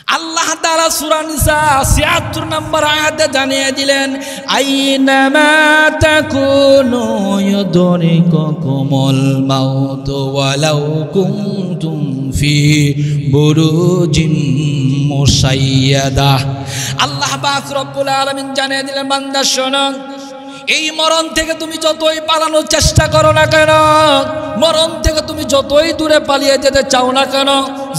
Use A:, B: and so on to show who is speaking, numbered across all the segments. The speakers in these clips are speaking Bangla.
A: আল্লাহ তাআলা সূরা নিসা ৭৬ নম্বর আয়াতে জানিয়ে দিলেন, আইনামা তাকুনু ইউদরিকুকুমুল মাউত ওয়ালাউ কুনতুম ফি বুরুজিম মুশাইয়াদা। আল্লাহ পাক রব্বুল আলামিন জানিয়ে দিলেন, বান্দা শোনো, এই মরণ থেকে তুমি যতই পালানোর চেষ্টা করো না কেন, মরণ থেকে তুমি যতই দূরে পালিয়ে যেতে চাও না কেন,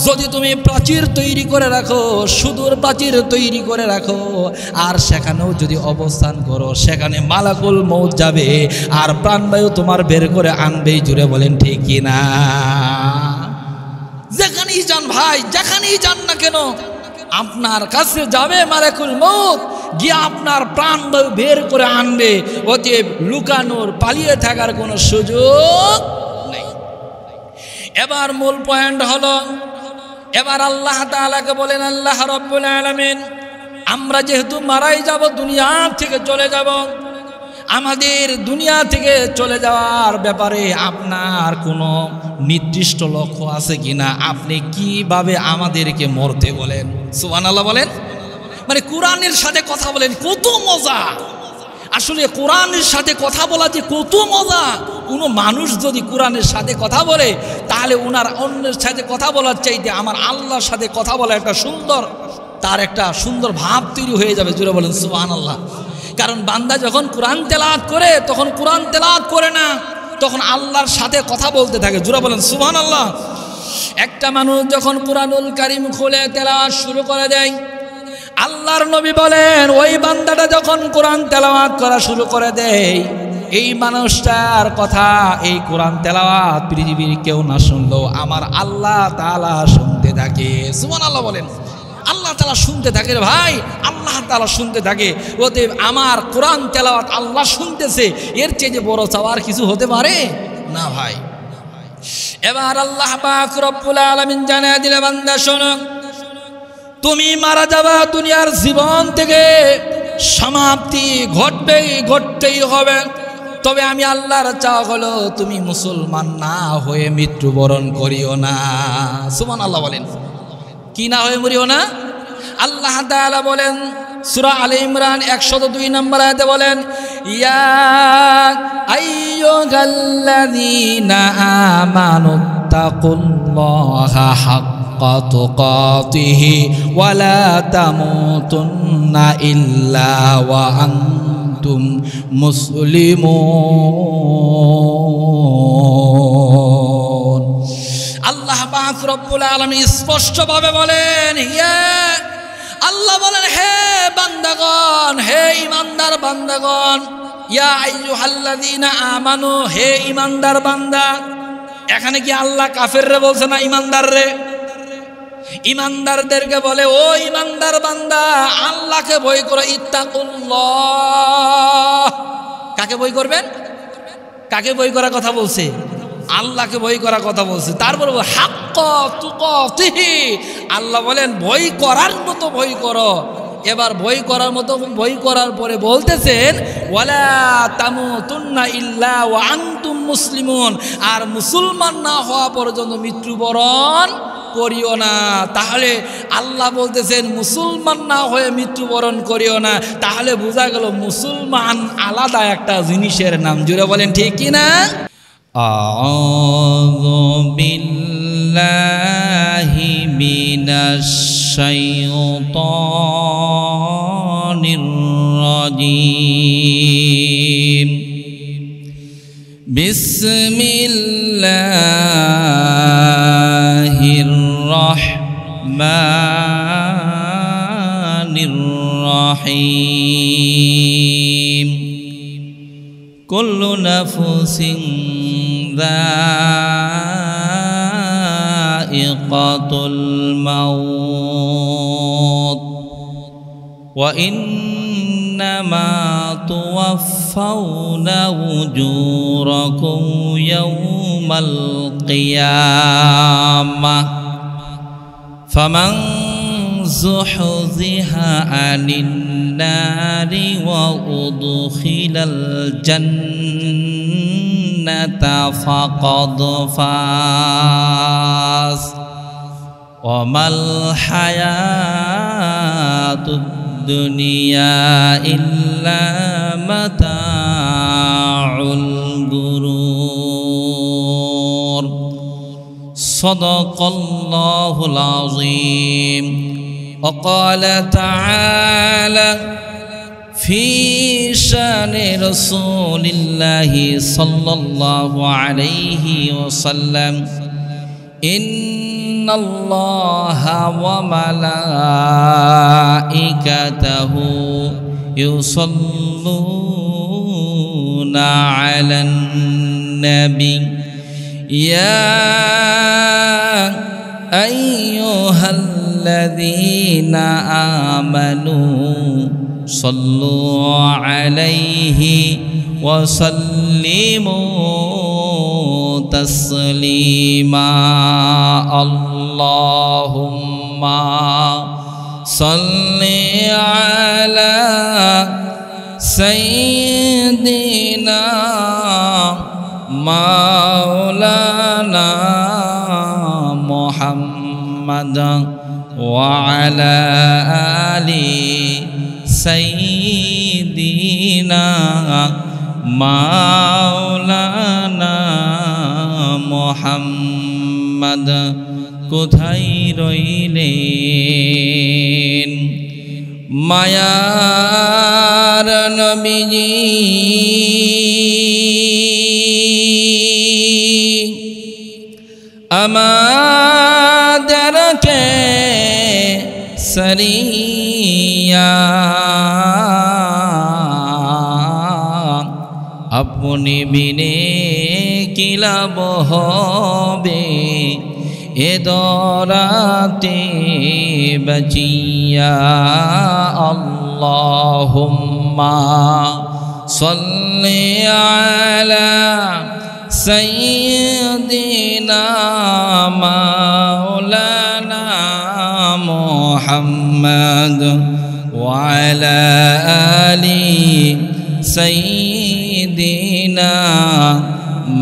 A: যদি তুমি প্রাচীর তৈরি করে রাখো, সুদূর প্রাচীর তৈরি করে রাখো, আর সেখানেও যদি অবস্থান করো, সেখানে মালাকুল মউত যাবে আর প্রাণবায়ু তোমার বের করে আনবেই। জুড়ে বলেন ঠিক কিনা? যেখানেই যান ভাই, যেখানেই যান না কেন, আপনার কাছে যাবে মালাকুল মউত, গিয়ে আপনার প্রাণবায়ু বের করে আনবে। অতএব লুকানোর, পালিয়ে থাকার কোনো সুযোগ নেই। এবার মূল পয়েন্ট হলো, এবার আল্লাহ তাআলাকে বলেন, আল্লাহ রাব্বুল আলামিন, আমরা যেহেতু মারাই যাব, দুনিয়া থেকে চলে যাব, আমাদের দুনিয়া থেকে চলে যাওয়ার ব্যাপারে আপনার কোনো নির্দিষ্ট লক্ষ্য আছে কিনা? আপনি কিভাবে আমাদেরকে মরতে বলেন? সুবহানাল্লাহ বলেন। মানে কোরআনের সাথে কথা বলেন, কত মজা! আসলে কোরআনের সাথে কথা বলা যে কত মজা! কোনো মানুষ যদি কোরআনের সাথে কথা বলে, তাহলে ওনার অন্যের সাথে কথা বলার চাইতে আমার আল্লাহর সাথে কথা বলা একটা সুন্দর, তার একটা সুন্দর ভাব তৈরি হয়ে যাবে। জুড়ে বলেন সুবহানাল্লাহ। কারণ বান্দা যখন কোরআন তেলাওয়াত করে, তখন কোরআন তেলাওয়াত করে না, তখন আল্লাহর সাথে কথা বলতে থাকে। জুড়ে বলেন সুবহানাল্লাহ। একটা মানুষ যখন কোরআনুল কারীম খুলে তেলাওয়াত শুরু করে দেয়, আল্লাহর নবী বলেন, ওই বান্দাটা যখন কোরআন তেলাওয়াত করা শুরু করে দেয়, এই মানুষটার কথা, এই কোরআন তেলাওয়াত পৃথিবীর কেউ না শুনলেও আমার আল্লাহ তাআলা শুনতে থাকে। সুবহানাল্লাহ বলেন। আল্লাহ তাআলা শুনতে থাকে রে ভাই, আল্লাহ তাআলা শুনতে থাকে। অতএব আমার কোরআন তেলাওয়াত আল্লাহ শুনতেছে, এর চেয়ে যে বড় চাওয়ার কিছু হতে পারে না ভাই। এবার আল্লাহ পাক রব্বুল আলামিন জানিয়ে দিলে, বান্দা শোনো, তুমি মারা যাবা, দুনিয়ার জীবন থেকে সমাপ্তি ঘটতেই হবে। তবে আমি আল্লাহর চাওয়া হলো তুমি মুসলমান না হয়ে মৃত্যুবরণ করিও না। সুবহানাল্লাহ বলেন। কি না হয়ে মরিও না? আল্লাহ তাআলা বলেন সূরা আলে ইমরান 102 নম্বর আয়াতে বলেন, ইয়া আইয়ুহাল্লাযীনা আমানুত্তাকুল্লাহা হাক্কা তুকাতিহি ওয়া লা তামুতুন্না ইল্লা ওয়া আনতুম মুসলিমুন। আল্লাহ পাক রব্বুল আলামিন স্পষ্টভাবে বলেন, আল্লাহ বলেন, হে বান্দাগণ, হে ইমানদার বান্দাগণ, ইয়া আইয়ুহাল্লাযীনা আমানু, হে ইমানদার বান্দা। এখানে কি আল্লাহ কাফেররে বলছে না ইমানদার রে? ইমানদারদেরকে বলে, ও ইমানদার বান্দা, আল্লাহকে ভয় করো। ইত্তাকুল্লাহ। কাকে ভয় করবেন? কাকে ভয় করার কথা বলছে? আল্লাহকে ভয় করার কথা বলছে। তারপর হাক্কা তুকাতিহি, আল্লাহ বলেন ভয় করার মতো ভয় করো। এবার ভয় করার মতো ভয় করার পরে বলতেছেন, ওয়ালা তামুতুন্না ইল্লা ওয়া আনতুম মুসলিমুন, আর মুসলমান না হওয়া পর্যন্ত মৃত্যুবরণ করিও না। তাহলে আল্লাহ বলতেছেন মুসলমান না হয়ে মৃত্যুবরণ করিও না। তাহলে বোঝা গেল মুসলমান আলাদা একটা জিনিসের নাম। জুড়ে বলেন ঠিক কিনা? আউযু বিল্লাহি মিনাশ শাইতানির রাজীম। বিসমিল্লাহির রাহমানির রাহিম। কুল্লু নাফসিন যায়িকাতুল মাউত ওয়া ইন্নামা তুওয়াফাউনা উজুরাকুম ইয়াওমাল কিয়ামাহ ফামান যুহযিহা আনিন নারি ওয়া উদখিলাল জান্নাতা ফাকাদ ফাজ
B: ওয়ামাল হায়াতুদ দুনিয়া ইল্লা মাতাউল গুরুর। সাদাকাল্লাহুল আযীম। وقال تعالى في شان رسول الله صلى الله عليه وسلم إن الله وملائكته يصلون على النبي يا أيها الذين آمنوا صلوا عليه وسلموا تسليما اللهم صل على سيدنا مولانا محمد وعلى آل سيدنا مولانا محمد কোথায় রইলেন মায়ার নবীজি আমাদেরকে সরিয়া আপনি বিনে কি লাভ হবে এ দরাতে বাঁচিয়া আল্লাহুম্মা সাল্লি আলা সাইয়্যিদিনা মাওলানা মুহাম্মদ ওয়া আলা আলি সাইয়্যিদিনা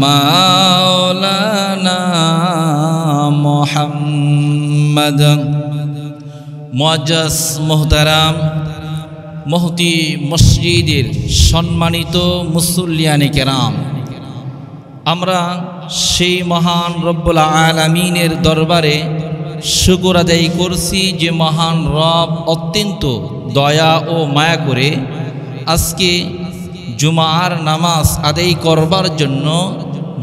B: মাওলানা মুহাম্মদ। মুআজ্জাজ মুহতারাম মুফতি মসজিদের সম্মানিত মুসল্লিয়ানে কেরাম, আমরা সেই মহান রব্বুল আলামিনের দরবারে শুকর আদায় করছি যে মহান রব অত্যন্ত দয়া ও মায়া করে আজকে জুমার নামাজ আদায় করবার জন্য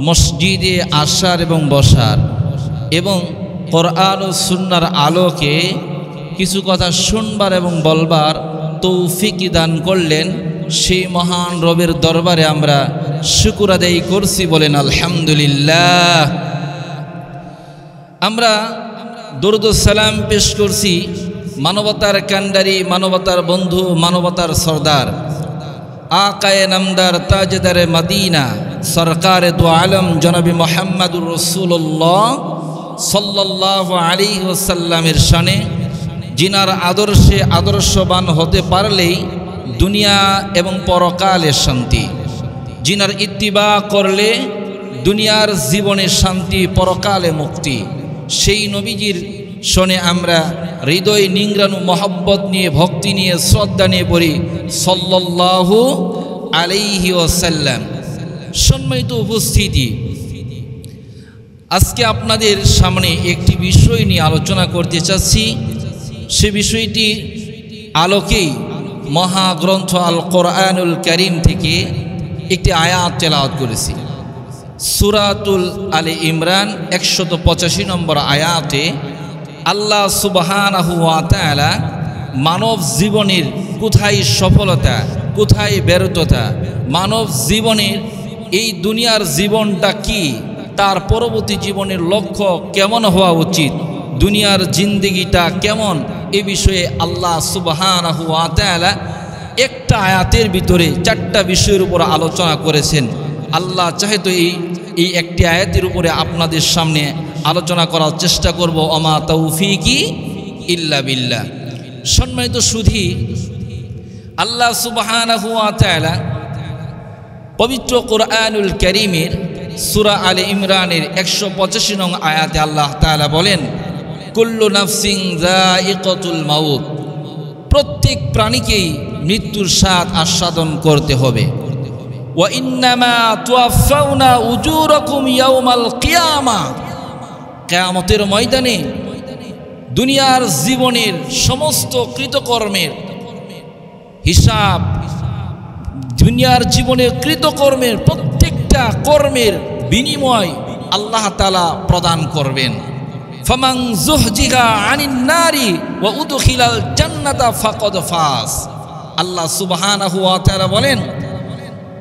B: মসজিদে আসার এবং বসার এবং কোরআন ও সুন্নাহর আলোকে কিছু কথা শুনবার এবং বলবার তৌফিক দান করলেন। সেই মহান রবের দরবারে আমরা শুকর আদায় করছি, বলেন আলহামদুলিল্লাহ। আমরা দরুদ ও সালাম পেশ করছি মানবতার কান্ডারি, মানবতার বন্ধু, মানবতার সরদার আকায়ে নামদার তাজদারে মদিনা সরকারে দু আলম জনাবি মুহাম্মদুর রাসূলুল্লাহ সাল্লাল্লাহু আলাইহি ওয়াসাল্লামের শানে, জিনার আদর্শে আদর্শবান হতে পারলেই দুনিয়া এবং পরকালের শান্তি, জিনার ইত্তিবা করলে দুনিয়ার জীবনে শান্তি, পরকালে মুক্তি, সেই নবীজির শোনে আমরা হৃদয় নিংড়ানো মহব্বত নিয়ে, ভক্তি নিয়ে, শ্রদ্ধা নিয়ে পড়ি সাল্লাল্লাহু আলাইহি ওয়াসাল্লাম। সম্মানিত উপস্থিতি, আজকে আপনাদের সামনে একটি বিষয় নিয়ে আলোচনা করতে চাচ্ছি। সে বিষয়টি আলোকেই মহাগ্রন্থ আল কোরআনুল কারীম থেকে একটি আয়াত তেলাওয়াত করেছি। সূরাতুল আলে ইমরান 185 নম্বর আয়াতে আল্লাহ সুবহানাহু ওয়া তাআলা মানব জীবনের কোথায় সফলতা, কোথায় ব্যর্থতা, মানব জীবনের এই দুনিয়ার জীবনটা কি, তার পরবর্তী জীবনের লক্ষ্য কেমন হওয়া উচিত, দুনিয়ার জিন্দেগিটা কেমন, এ বিষয়ে আল্লাহ সুবহানাহু ওয়া তাআলা একটা আয়াতের ভিতরে 4টা বিষয়ের উপর আলোচনা করেছেন। আল্লাহ চাহে তো এই একটি আয়াতের উপরে আপনাদের সামনে আলোচনা করার চেষ্টা করব। ওমা তৌফিকি ইল্লা বিল্লাহ। সম্মানিত সুধী, আল্লাহ সুবহানাহু ওয়া তাআলা পবিত্র কোরআনুল কারীমের সূরা আলে ইমরানের 185 নং আয়াতে আল্লাহ তাআলা বলেন, কুল্লু নাফসিন যায়িকাতুল মাউত, প্রত্যেক প্রাণীকেই মৃত্যুর স্বাদ আস্বাদন করতে হবে। ওয়া ইন্নামা তুওয়াফাউনা উজুরাকুম ইয়াউমাল কিয়ামা, কিয়ামতের ময়দানে দুনিয়ার জীবনের সমস্ত কৃতকর্মের হিসাব, দুনিয়ার জীবনের কৃতকর্মের প্রত্যেকটা কর্মের বিনিময় আল্লাহ তাআলা প্রদান করবেন। ফামান যুহজিহা আনিন নারি ওয়া উদখিলাল জান্নাতা ফাকাদ ফাজ। আল্লাহ সুবহানাহু ওয়া তাআলা বলেন,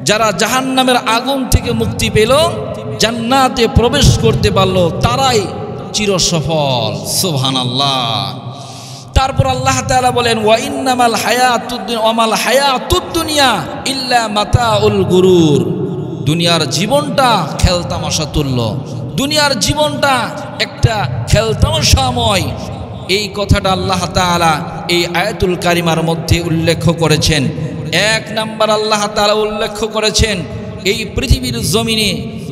B: যারা জাহান্নামের আগুন থেকে মুক্তি পেল, জান্নাতে প্রবেশ করতে পারল, তারাই চিরসফল। সুবহানাল্লাহ। তারপর আল্লাহ তাআলা বলেন, ওয়া ইন্নামাল হায়াতুদ দুনিয়া ইল্লা মাতাউল গুরুর। দুনিয়ার জীবনটা খেলতামাশা তুল্য, দুনিয়ার জীবনটা একটা খেলতামাশাময়। এই কথাটা আল্লাহ তাআলা এই আয়াতুল কারিমার মধ্যে উল্লেখ করেছেন। এক নাম্বার আল্লাহ তাআলা উল্লেখ করেছেন, এই পৃথিবীর জমিনে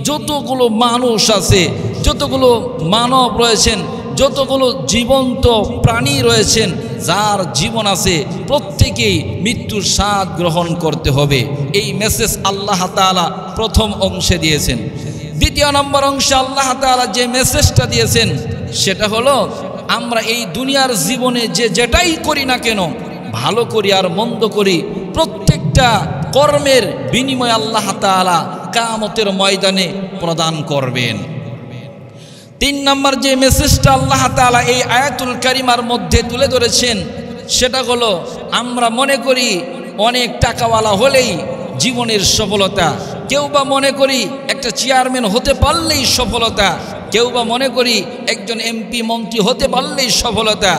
B: যতগুলো মানুষ আছে, যতগুলো মানব রয়েছেন, যতগুলো জীবন্ত প্রাণী রয়েছেন, যার জীবন আছে, প্রত্যেকেই মৃত্যুর স্বাদ গ্রহণ করতে হবে। এই মেসেজ আল্লাহ তাআলা প্রথম অংশে দিয়েছেন। দ্বিতীয় নম্বর অংশে আল্লাহ তাআলা যে মেসেজটা দিয়েছেন সেটা হলো, আমরা এই দুনিয়ার জীবনে যেটাই করি না কেন, ভালো করি আর মন্দ করি, প্রত্যেকটা কর্মের বিনিময় আল্লাহ তাআলা কিয়ামতের ময়দানে প্রদান করবেন। তিন নম্বর যে মেসেজটা আল্লাহ তাআলা এই আয়াতুল কারিমার মধ্যে তুলে ধরেছেন সেটা হলো, আমরা মনে করি অনেক টাকাওয়ালা হলেই জীবনের সফলতা, কেউ বা মনে করি একটা চেয়ারম্যান হতে পারলেই সফলতা, কেউ বা মনে করি একজন এমপি মন্ত্রী হতে পারলেই সফলতা,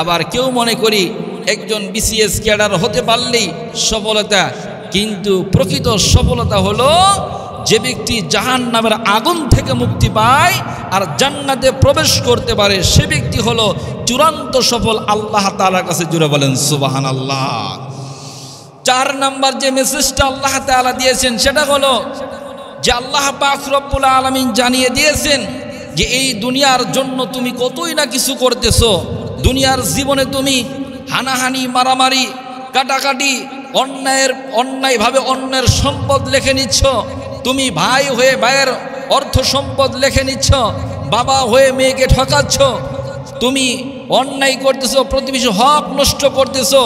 B: আবার কেউ মনে করি একজন বিসিএস ক্যাডার হতে পারলেই সফলতা। কিন্তু প্রকৃত সফলতা হলো যে ব্যক্তি জাহান্নামের আগুন থেকে মুক্তি পায় আর জান্নাতে প্রবেশ করতে পারে, সে ব্যক্তি হলো চূড়ান্ত সফল। আল্লাহ তাআলার কাছে জুড়ে বলেন সুবহানাল্লাহ। চার নাম্বার যে মেসেজটা আল্লাহ তাআলা দিয়েছেন সেটা হলো যে আল্লাহ পাক রব্বুল আলামিন জানিয়ে দিয়েছেন যে এই দুনিয়ার জন্য তুমি কতই না কিছু করতেছো। দুনিয়ার জীবনে তুমি হানাহানি, মারামারি, কাটাকাটি, অন্যায়ভাবে অন্যের সম্পদ লেখে নিচ্ছ, তুমি ভাই হয়ে ভাইয়ের অর্থ সম্পদ লেখে নিচ্ছ, বাবা হয়ে মেয়েকে ঠকাচ্ছ, তুমি অন্যায় করতেছো, প্রতিবেশী হক নষ্ট করতেছো।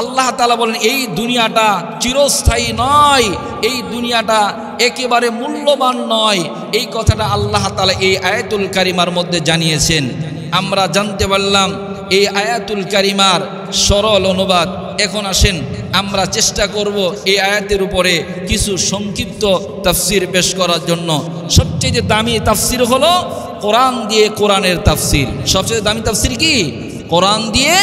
B: আল্লাহ তাআলা বলেন এই দুনিয়াটা চিরস্থায়ী নয়, এই দুনিয়াটা একেবারে মূল্যবান নয়। এই কথাটা আল্লাহ তাআলা এই আয়াতুল কারিমার মধ্যে জানিয়েছেন। আমরা জানতে পারলাম এই আয়াতুল কারিমার সরল অনুবাদ। এখন আসেন আমরা চেষ্টা করব এই আয়াতের উপরে কিছু সংক্ষিপ্ত তাফসির পেশ করার জন্য। সবচেয়ে দামি তাফসির হলো কোরআন দিয়ে কোরআনের তাফসির। সবচেয়ে দামি তাফসির কি? কোরআন দিয়ে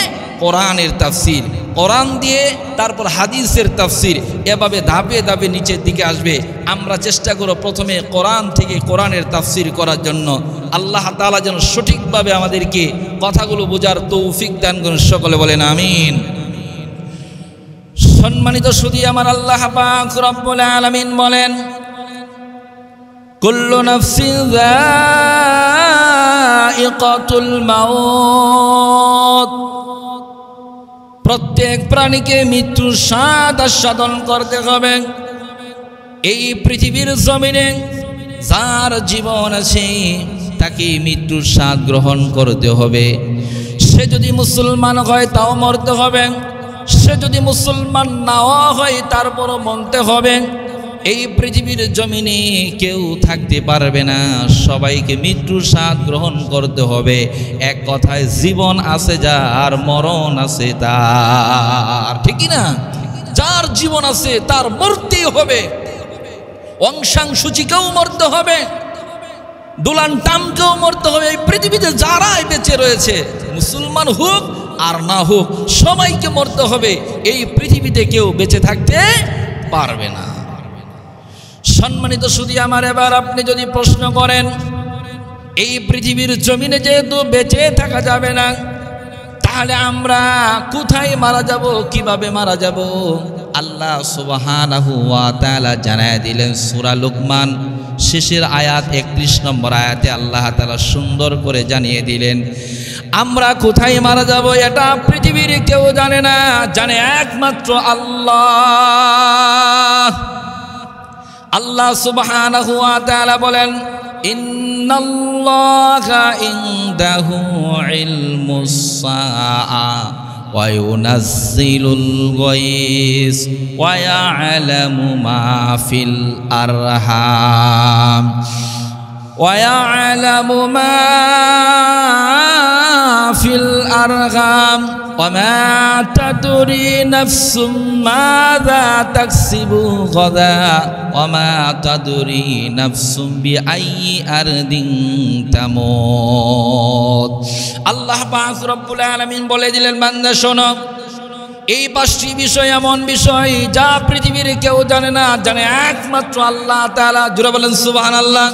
B: কোরআনের তাফসির, কোরআন দিয়ে তারপর হাদিসের তাফসির, এভাবে ধাপে ধাপে নিচের দিকে আসবে। আমরা চেষ্টা করব প্রথমে কোরআন থেকে কোরআনের তাফসির করার জন্য। আল্লাহ তাআলা যেন সঠিকভাবে আমাদেরকে কথাগুলো বোঝার তৌফিক দান করেন। সকলে বলেন আমিন। সম্মানিত সুধী আমার, আল্লাহ পাক রব্বুল আলামিন বলেন, কুল্লু নাফসিন যায়িকাতুল মাউত, প্রত্যেক প্রাণীকে মৃত্যুর স্বাদ আস্বাদন করতে হবে। এই পৃথিবীর জমিনে যার জীবন আছে তাকে মৃত্যুর স্বাদ গ্রহণ করতে হবে। সে যদি মুসলমান হয় তাও মরতে হবে, সে যদি মুসলমান নাও হয় তারপরও মরতে হবে। এই পৃথিবীর জমিনে কেউ থাকতে পারবে না, সবাইকে মৃত্যুর স্বাদ গ্রহণ করতে হবে। এক কথায় জীবন আছে যার, মরণ আছে তার, ঠিক না? যার জীবন আছে তার মরতেই হবে। অংশাংশুচিকেও মরতে হবে, দুলান টামকেও মরতে হবে। এই পৃথিবীতে যারাই বেঁচে রয়েছে, মুসলমান হোক আর না হোক, সবাইকে মরতে হবে। এই পৃথিবীতে কেউ বেঁচে থাকতে পারবে না। সম্মানিত সুধী আমার, এবার আপনি যদি প্রশ্ন করেন এই পৃথিবীর জমিনে যেহেতু বেঁচে থাকা যাবে না, তাহলে আমরা কোথায় মারা যাব, কিভাবে মারা যাব? আল্লাহ সুবহানাহু ওয়া তাআলা জানায় দিলেন সূরা লুকমান শেষের আয়াত 31 নম্বর আয়াতে আল্লাহ তাআলা সুন্দর করে জানিয়ে দিলেন, আমরা কোথায় মারা যাব এটা পৃথিবীর কেউ জানে না, জানে একমাত্র আল্লাহ। আল্লাহ সুবহানাহু ওয়া তাআলা বলেন, ইন্নাল্লাহা ইনদাহু ইলমুস সাআ ওয়া ইউনাজ্জিলুল গায়স ওয়া ইয়ালামু মা ফিল আরহাম ওয়া ইয়ালামু মা ফিল আরহাম ওয়া মা তাদরি নাফসুম মাযা তাকসিবু গাদা ওয়া মা তাদরি নাফসুম বিআইয়ি আরদিন তামুত। আল্লাহ পাক রব্বুল আলামিন বলে দিলেন, বান্দা শোনো, এই 5টি বিষয় এমন বিষয় যা পৃথিবীর কেউ জানে না, জানে একমাত্র আল্লাহ তাআলা। জোরে বলেন সুবহানাল্লাহ।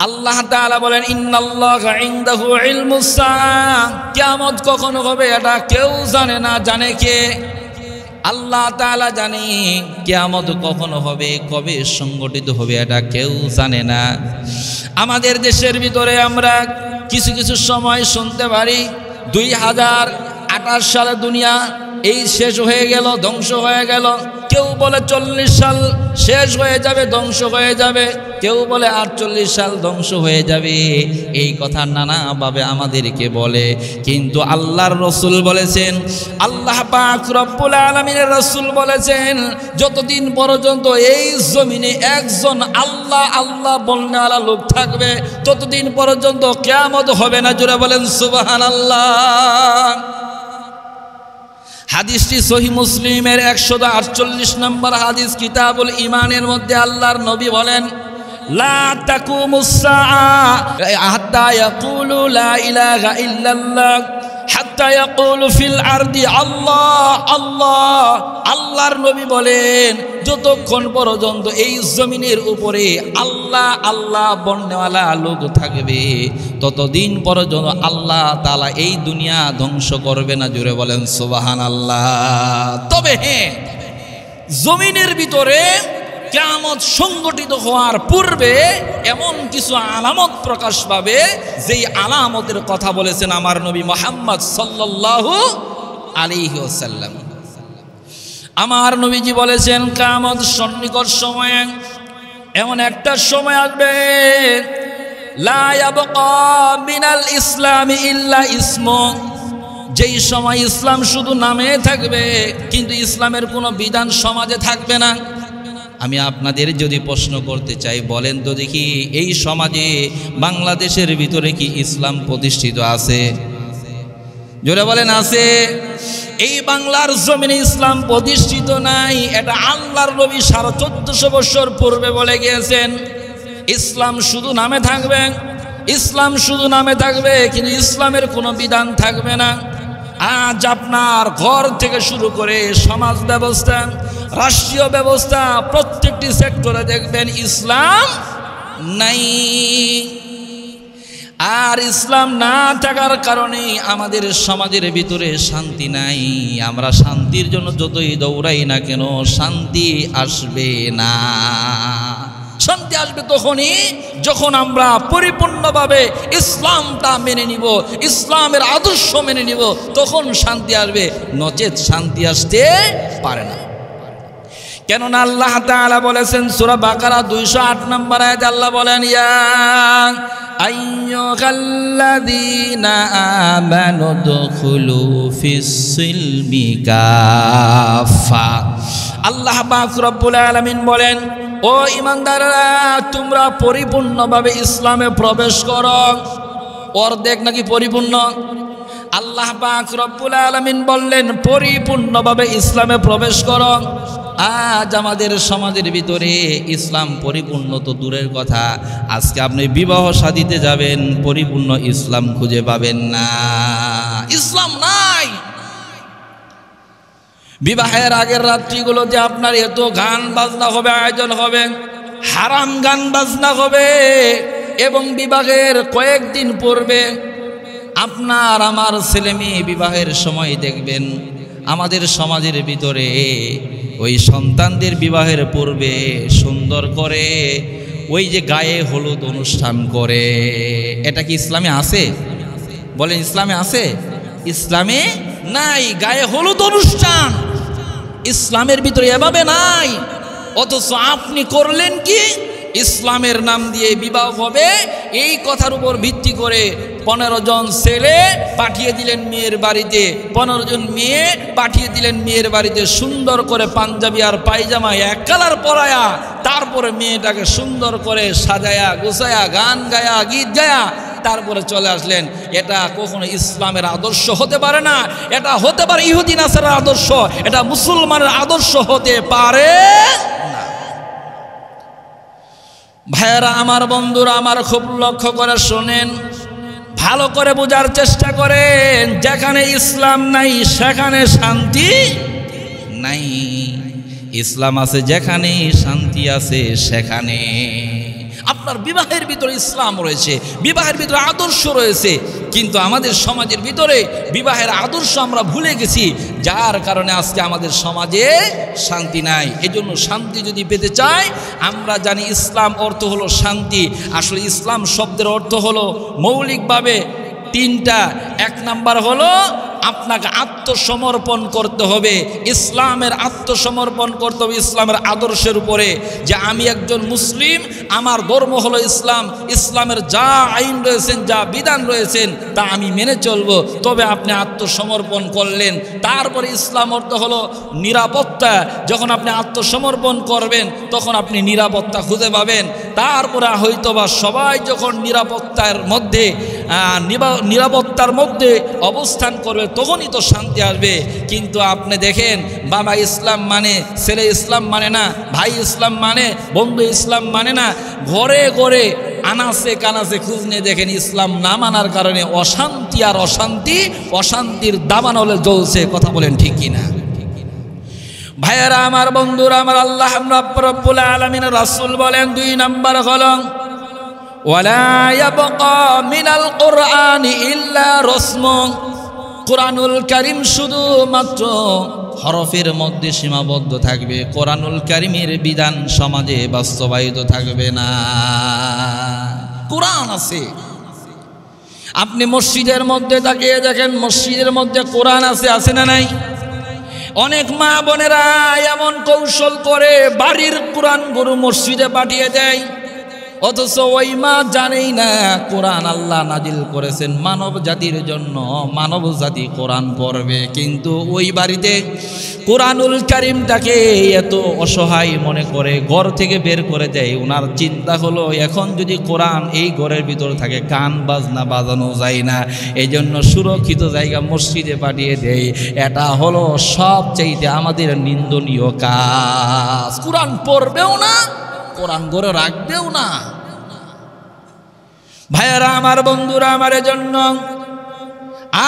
B: আল্লাহ তাআলা বলেন, ইন্নাল্লাহা ইনদাহু ইলমুস সাআ, কিয়ামত কখন হবে এটা কেউ জানে না, জানে কে? আল্লাহ তাআলা জানে। কিয়ামত কখন হবে, কবে সংগঠিত হবে এটা কেউ জানে না। আমাদের দেশের ভিতরে আমরা কিছু কিছু সময় শুনতে পারি 2028 সালে দুনিয়া এই শেষ হয়ে গেল, ধ্বংস হয়ে গেল। কেউ বলে 40 সাল শেষ হয়ে যাবে, ধ্বংস হয়ে যাবে। কেউ বলে 48 সাল ধ্বংস হয়ে যাবে। এই কথা নানাভাবে আমাদেরকে বলে, কিন্তু আল্লাহর রসুল বলেছেন, আল্লাহ পাক রব্বুল আলামিনের রসুল বলেছেন, যতদিন পর্যন্ত এই জমিনে একজন আল্লাহ আল্লাহ বলনেওয়ালা লোক থাকবে, ততদিন পর্যন্ত কিয়ামত হবে না। জোরে বলেন সুবহানাল্লাহ। হাদিসটি সহিহ মুসলিমের 148 নম্বর হাদিস, কিতাবুল ঈমানের মধ্যে আল্লাহর নবী বলেন, লা তাকুমুস সাআ হাত্তা ইয়াকুলু লা ইলাহা ইল্লাল্লাহ হাত্তা ইয়াকুলু ফিল আরদি আল্লাহ আল্লাহ। আল্লাহর নবী বলেন, যতক্ষণ পর্যন্ত এই জমিনের উপরে আল্লাহ আল্লাহ বলনেওয়ালা লোক থাকবে, ততদিন পর্যন্ত আল্লাহ তাআলা এই দুনিয়া ধ্বংস করবে না। জোরে বলেন সুবহানাল্লাহ। তবে হ্যাঁ, জমিনের ভিতরে কিয়ামত সংগঠিত হওয়ার পূর্বে এমন কিছু আলামত প্রকাশ পাবে, যেই আলামতের কথা বলেছেন আমার নবী মুহাম্মদ সাল্লাল্লাহু আলাইহি ওয়াসাল্লাম। আমার নবীজি বলেছেন, কিয়ামত সন্নিকট সময়ে এমন একটা সময় আসবে, লা ইয়াবকা মিনাল ইসলামি ইল্লা ইসমু, যেই সময় ইসলাম শুধু নামে থাকবে, কিন্তু ইসলামের কোনো বিধান সমাজে থাকবে না। আমি আপনাদের যদি প্রশ্ন করতে চাই, বলেন তো দেখি, এই সমাজে বাংলাদেশের ভিতরে কি ইসলাম প্রতিষ্ঠিত আছে? জোরে বলেন আছে? এই বাংলার জমিনে ইসলাম প্রতিষ্ঠিত নাই। এটা আল্লাহর নবী 1450 বছর পূর্বে বলে গিয়েছেন, ইসলাম শুধু নামে থাকবে, ইসলাম শুধু নামে থাকবে, কিন্তু ইসলামের কোনো বিধান থাকবে না। আজ আপনার ঘর থেকে শুরু করে সমাজ ব্যবস্থা, রাষ্ট্রীয় ব্যবস্থা, প্রত্যেকটি সেক্টরে দেখবেন ইসলাম নাই। আর ইসলাম না থাকার কারণে আমাদের সমাজের ভিতরে শান্তি নাই। আমরা শান্তির জন্য যতই দৌড়াই না কেন, শান্তি আসবে না। শান্তি আসবে তখনই যখন আমরা পরিপূর্ণভাবে ইসলামটা মেনে নিব, ইসলামের আদর্শ মেনে নিব, তখন শান্তি আসবে, নচেত শান্তি আসতে পারে না। কেননা আল্লাহ তাআলা বলেছেন সূরা বাকারা 208 নম্বর আয়াতে আল্লাহ বলেন, ইয়া আইয়ুহাল্লাযীনা আমানু দুখুলু ফিস-সিলমি কাফা। আল্লাহ পাক রব্বুল আলামিন বলেন, ও ঈমানদাররা, তোমরা পরিপূর্ণভাবে ইসলামে প্রবেশ করো। অর্ধেক নাকি পরিপূর্ণ? আল্লাহ পাক রব্বুল আলামিন বললেন, পরিপূর্ণভাবে ইসলামে প্রবেশ করো। আজ আমাদের সমাজের ভিতরে ইসলাম পরিপূর্ণ তো দূরের কথা, আজকে আপনি বিবাহ শাদীতে যাবেন, পরিপূর্ণ ইসলাম খুঁজে পাবেন না। ইসলাম নাই। বিবাহের আগের রাত্রিগুলোতে আপনার এত গান বাজনা হবে, আয়োজন হবে, হারাম গান বাজনা হবে, এবং বিবাহের কয়েকদিন পূর্বে আপনার আমার ছেলে মেয়ে বিবাহের সময় দেখবেন আমাদের সমাজের ভিতরে ওই সন্তানদের বিবাহের পূর্বে সুন্দর করে ওই যে গায়ে হলুদ অনুষ্ঠান করে, এটা কি ইসলামে আছে? বলেন ইসলামে আছে? ইসলামে নাই গায়ে হলুদ অনুষ্ঠান, ইসলামের ভিতরে এভাবে নাই। অথচ আপনি করলেন কি? ইসলামের নাম দিয়ে বিবাহ হবে, এই কথার উপর ভিত্তি করে 15 জন ছেলে পাঠিয়ে দিলেন মেয়ের বাড়িতে, 15 জন মেয়ে পাঠিয়ে দিলেন মেয়ের বাড়িতে, সুন্দর করে পাঞ্জাবি আর পায়জামা এক কালার পরায়া, তারপরে মেয়েটাকে সুন্দর করে সাজায়া গুছায়া গান গায়া গীত গায়া তারপরে চলে আসলেন। এটা কখনো ইসলামের আদর্শ হতে পারে না। এটা হতে পারে ইহুদি নাসারার আদর্শ, এটা মুসলমানের আদর্শ হতে পারে না। ভাইয়েরা আমার, বন্ধুরা আমার, খুব লক্ষ্য করে শোনেন, ভালো করে বোঝার চেষ্টা করেন। যেখানে ইসলাম নাই সেখানে শান্তি নাই, ইসলাম আছে যেখানে শান্তি আছে সেখানে। আপনার বিবাহের ভিতরে ইসলাম রয়েছে, বিবাহের ভিতরে আদর্শ রয়েছে, কিন্তু আমাদের সমাজের ভিতরে বিবাহের আদর্শ আমরা ভুলে গেছি, যার কারণে আজকে আমাদের সমাজে শান্তি নাই। এজন্য শান্তি যদি পেতে চাই, আমরা জানি ইসলাম অর্থ হলো শান্তি। আসলে ইসলাম শব্দের অর্থ হলো মৌলিকভাবে 3টা। 1 নাম্বার হলো আপনাকে আত্মসমর্পণ করতে হবে। ইসলামের আত্মসমর্পণ করতে হবে ইসলামের আদর্শের উপরে, যে আমি একজন মুসলিম, আমার ধর্ম হলো ইসলাম, ইসলামের যা আইন রয়েছেন, যা বিধান রয়েছেন তা আমি মেনে চলবো। তবে আপনি আত্মসমর্পণ করলেন। তারপরে ইসলাম অর্থ হলো নিরাপত্তা। যখন আপনি আত্মসমর্পণ করবেন তখন আপনি নিরাপত্তা খুঁজে পাবেন। তারপরে হয়তোবা সবাই যখন নিরাপত্তার মধ্যে অবস্থান করবে তখনই তো শান্তি আসবে। কিন্তু আপনি দেখেন, বাবা ইসলাম মানে, ছেলে ইসলাম মানে না, ভাই ইসলাম মানে, বন্ধু ইসলাম মানে না, ঘরে ঘরে আনাচে কানাচে খোঁজ নিয়ে দেখেন ইসলাম না মানার কারণে অশান্তি আর অশান্তি, অশান্তির দাবানলে জ্বলছে। কথা বলেন ঠিক কিনা? ভাইয়েরা আমার, বন্ধুরা আমার, আল্লাহ রাব্বুল আলামিনের রাসূল বলেন 2 নাম্বার হলো ওয়ালা ইয়াবকা মিনাল কুরআনি ইল্লা রাসমু। কোরআনুল কারীম শুধুমাত্র হরফের মধ্যে সীমাবদ্ধ থাকবে, কোরআনুল কারীমের বিধান সমাজে বাস্তবায়িত থাকবে না। কোরআন আছে, আপনি মসজিদের মধ্যে তাকিয়ে দেখেন, মসজিদের মধ্যে কোরআন আছে না নাই? অনেক মা বোনেরা এমন কৌশল করে বাড়ির কোরআন গরু মসজিদে পাঠিয়ে দেয়, অথচ ওই মা জানেই না কোরআন আল্লাহ নাজিল করেছেন মানব জাতির জন্য, মানব জাতি কোরআন পড়বে। কিন্তু ওই বাড়িতে কোরআনুল কারীমটাকে এত অসহায় মনে করে ঘর থেকে বের করে দেয়। ওনার চিন্তা হলো, এখন যদি কোরআন এই ঘরের ভিতরে থাকে গান বাজনা বাজানো যায় না, এই জন্য সুরক্ষিত জায়গা মসজিদে পাঠিয়ে দেয়। এটা হলো সবচাইতে আমাদের নিন্দনীয় কাজ। কোরআন পড়বেও না, কোরআন ঘরে রাখবেও না। ভাইয়েরা আমার, বন্ধুরা আমার, এজন্য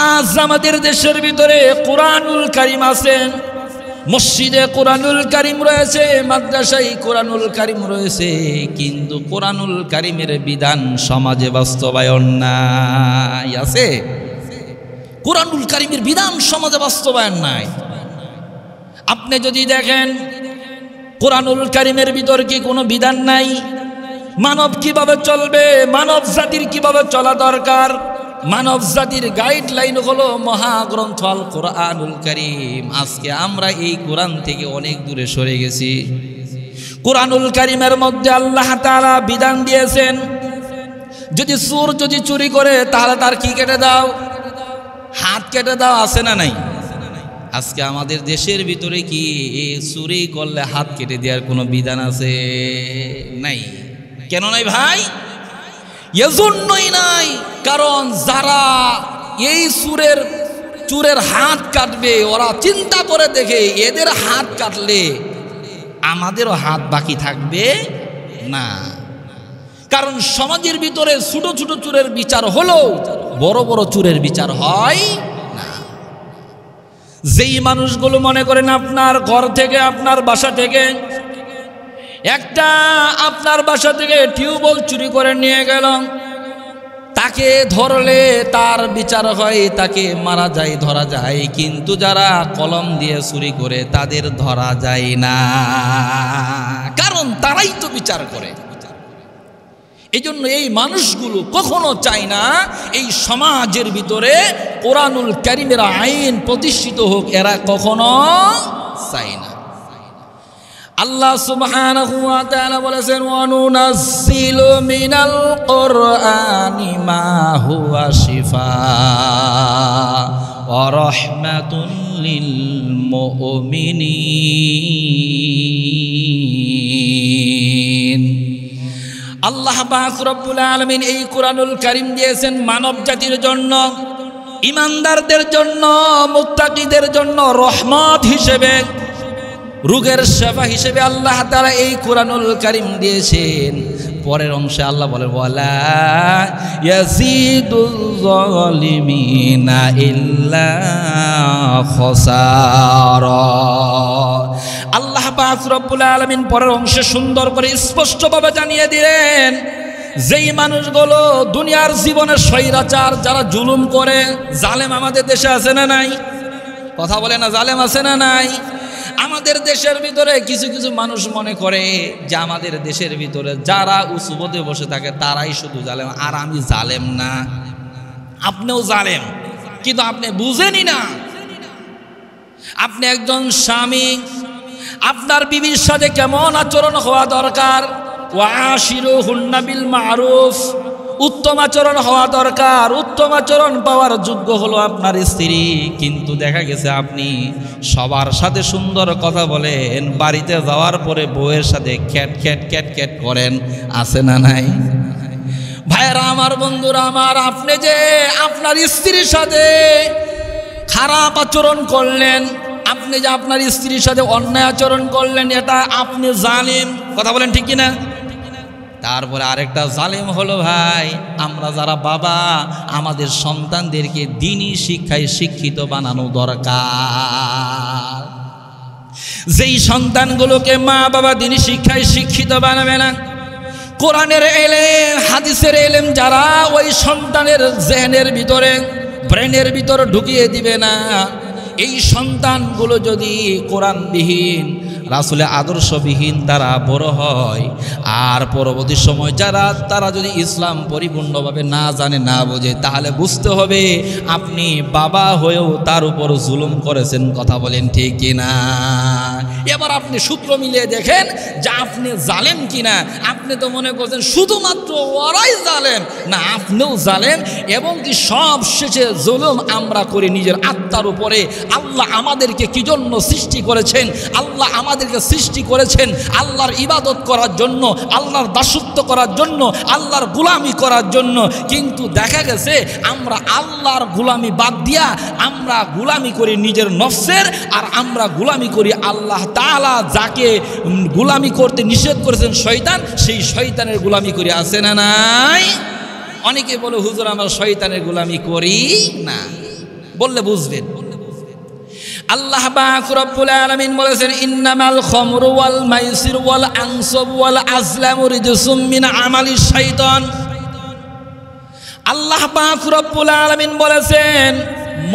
B: আজ আমাদের দেশের ভিতরে কোরআনুল কারীম আছে, মসজিদে কোরআনুল কারীম রয়েছে, মাদ্রাসায় কোরআনুল কারীম রয়েছে, কিন্তু কোরআনুল কারীমের বিধান সমাজে বাস্তবায়ন নাই। আছে কোরআনুল কারীমের বিধান সমাজে বাস্তবায়ন নাই। আপনি যদি দেখেন কোরআনুল কারীমের ভিতর কি কোনো বিধান নাই? মানব কিভাবে চলবে, মানব জাতির কিভাবে চলা দরকার, মানব জাতির গাইডলাইন হলো মহাগ্রন্থ আল কোরআনুল কারীম। আজকে আমরা এই কোরআন থেকে অনেক দূরে সরে গেছি। কোরআনুল কারীমের মধ্যে আল্লাহ তাআলা বিধান দিয়েছেন, যদি চোর যদি চুরি করে তাহলে তার কি কেটে দাও? হাত কেটে দাও। আছে না নাই? আজকে আমাদের দেশের ভিতরে কি চুরি করলে হাত কেটে দেওয়ার কোনো বিধান আছে? নাই। কেন নাই ভাই? এজন্যই নাই, কারণ যারা এই চোরের হাত কাটবে ওরা চিন্তা করে দেখে এদের হাত কাটলে আমাদেরও হাত বাকি থাকবে না। কারণ সমাজের ভিতরে ছোট ছোট চোরের বিচার হলেও বড় বড় চোরের বিচার হয় না। যেই মানুষগুলো মনে করেন আপনার ঘর থেকে, আপনার বাসা থেকে একটা, আপনার বাসা থেকে টিউবওয়েল চুরি করে নিয়ে গেল, তাকে ধরলে তার বিচার হয়, তাকে মারা যায়, ধরা যায়। কিন্তু যারা কলম দিয়ে চুরি করে তাদের ধরা যায় না, কারণ তারাই তো বিচার করে।
A: এই জন্য এই মানুষগুলো কখনো চায় না এই সমাজের ভিতরে কোরআনুল কারীমের আইন প্রতিষ্ঠিত হোক, এরা কখনো চায় না। আল্লাহ সুবহানাহু ওয়া তাআলা বলেছেন, ওয়া নুনাজ্জিলু মিনাল কুরআনি মা হুয়া শিফাআ ওয়া রাহমাতুল লিল মুমিনিন। আল্লাহ পাক রব্বুল আলামিন এই কোরআনুল কারীম দিয়েছেন মানব জাতির জন্য, ঈমানদারদের জন্য, মুত্তাকিদের জন্য রহমত হিসেবে, রোগের সেবা হিসেবে আল্লাহ তাআলা এই কোরআনুল কারীম দিয়েছেন। পরের অংশে আল্লাহ বলে, ওয়ালা ইয়াজিদুল যালিমিনা ইল্লা খাসারা। আল্লাহ পাক রব্বুল আলামিন পরের অংশে সুন্দর করে স্পষ্টভাবে জানিয়ে দিলেন, যেই মানুষগুলো দুনিয়ার জীবনে স্বৈরাচার, যারা জুলুম করে, জালেম আমাদের দেশে আছে না নাই? কথা বলে না, জালেম আছে না নাই? আমাদের দেশের ভিতরে কিছু কিছু মানুষ মনে করে যে আমাদের দেশের ভিতরে যারা উঁচু পদে বসে থাকে তারাই শুধু জালেম, আর আমি জালেম না। আপনিও জালেম, কিন্তু আপনি বুঝেনি না। আপনি একজন স্বামী, আপনার বিবির সাথে কেমন আচরণ হওয়া দরকার, ওয়াশিরুহুন্না বিল মারুফ, উত্তম আচরণ হওয়া দরকার। উত্তম আচরণ পাওয়ার যোগ্য হলো আপনার স্ত্রী, কিন্তু দেখা গেছে আপনি সবার সাথে সুন্দর কথা বলেন, বাড়িতে যাওয়ার পরে বউয়ের সাথে ক্যাট ক্যাট ক্যাট ক্যাট করেন, আছে না নাই? ভাইয়েরা আমার, বন্ধুরা আমার, আপনি যে আপনার স্ত্রীর সাথে খারাপ আচরণ করলেন, আপনি যে আপনার স্ত্রীর সাথে অন্যায় আচরণ করলেন, এটা আপনি জালিম। কথা বলেন ঠিক কিনা? তারপরে আরেকটা জালিম হলো ভাই, আমরা যারা বাবা, আমাদের সন্তানদেরকে দ্বীনি শিক্ষায় শিক্ষিত বানানো দরকার। যেই সন্তানগুলোকে মা বাবা দ্বীনি শিক্ষায় শিক্ষিত বানাবে না, কোরআনের এলেম, হাদিসের এলেম যারা ওই সন্তানের জেহেনের ভিতরে, ব্রেনের ভিতরে ঢুকিয়ে দিবে না, এই সন্তানগুলো যদি কোরআনবিহীন, রাসূলের আদর্শবিহীন তারা বড় হয়, আর পরবর্তী সময় তারা যদি ইসলাম পরিপূর্ণভাবে না জানে, না বোঝে, তাহলে বুঝতে হবে আপনি বাবা হয়েও তার উপর জুলুম করেছেন। কথা বলেন ঠিক কিনা? এবার আপনি সূত্র মিলিয়ে দেখেন যে আপনি জালেম কিনা। আপনি তো মনে করছেন শুধুমাত্র ওরাই জালেম, না, আপনিও জালেম। এবং কি সব শেষে জুলুম আমরা করি নিজের আত্মার উপরে। আল্লাহ আমাদেরকে কি জন্য সৃষ্টি করেছেন? আল্লাহ আমাদেরকে সৃষ্টি করেছেন আল্লাহর ইবাদত করার জন্য, আল্লাহর দাসত্ব করার জন্য, আল্লাহর গোলামি করার জন্য। কিন্তু দেখা গেছে আমরা আল্লাহর গোলামি বাদ দিয়া আমরা গোলামি করি নিজের নফসের, আর আমরা গোলামি করি আল্লাহ তাআলা যাকে গোলামি করতে নিষেধ করেছেন শয়তান, সেই শয়তানের গোলামি করি, আছে না নাই? অনেকে বলে হুজুর আমরা শয়তানের গোলামি করি না, বললে বুঝবেন। আল্লাহ পাক রব্বুল আলামিন বলেছেন, ইন্নামাল খামরু ওয়াল মাইসির ওয়াল আনসাব ওয়াল আজলামু রিজসুম মিন আমালিশ শাইতান। আল্লাহ পাক রব্বুল আলামিন বলেছেন,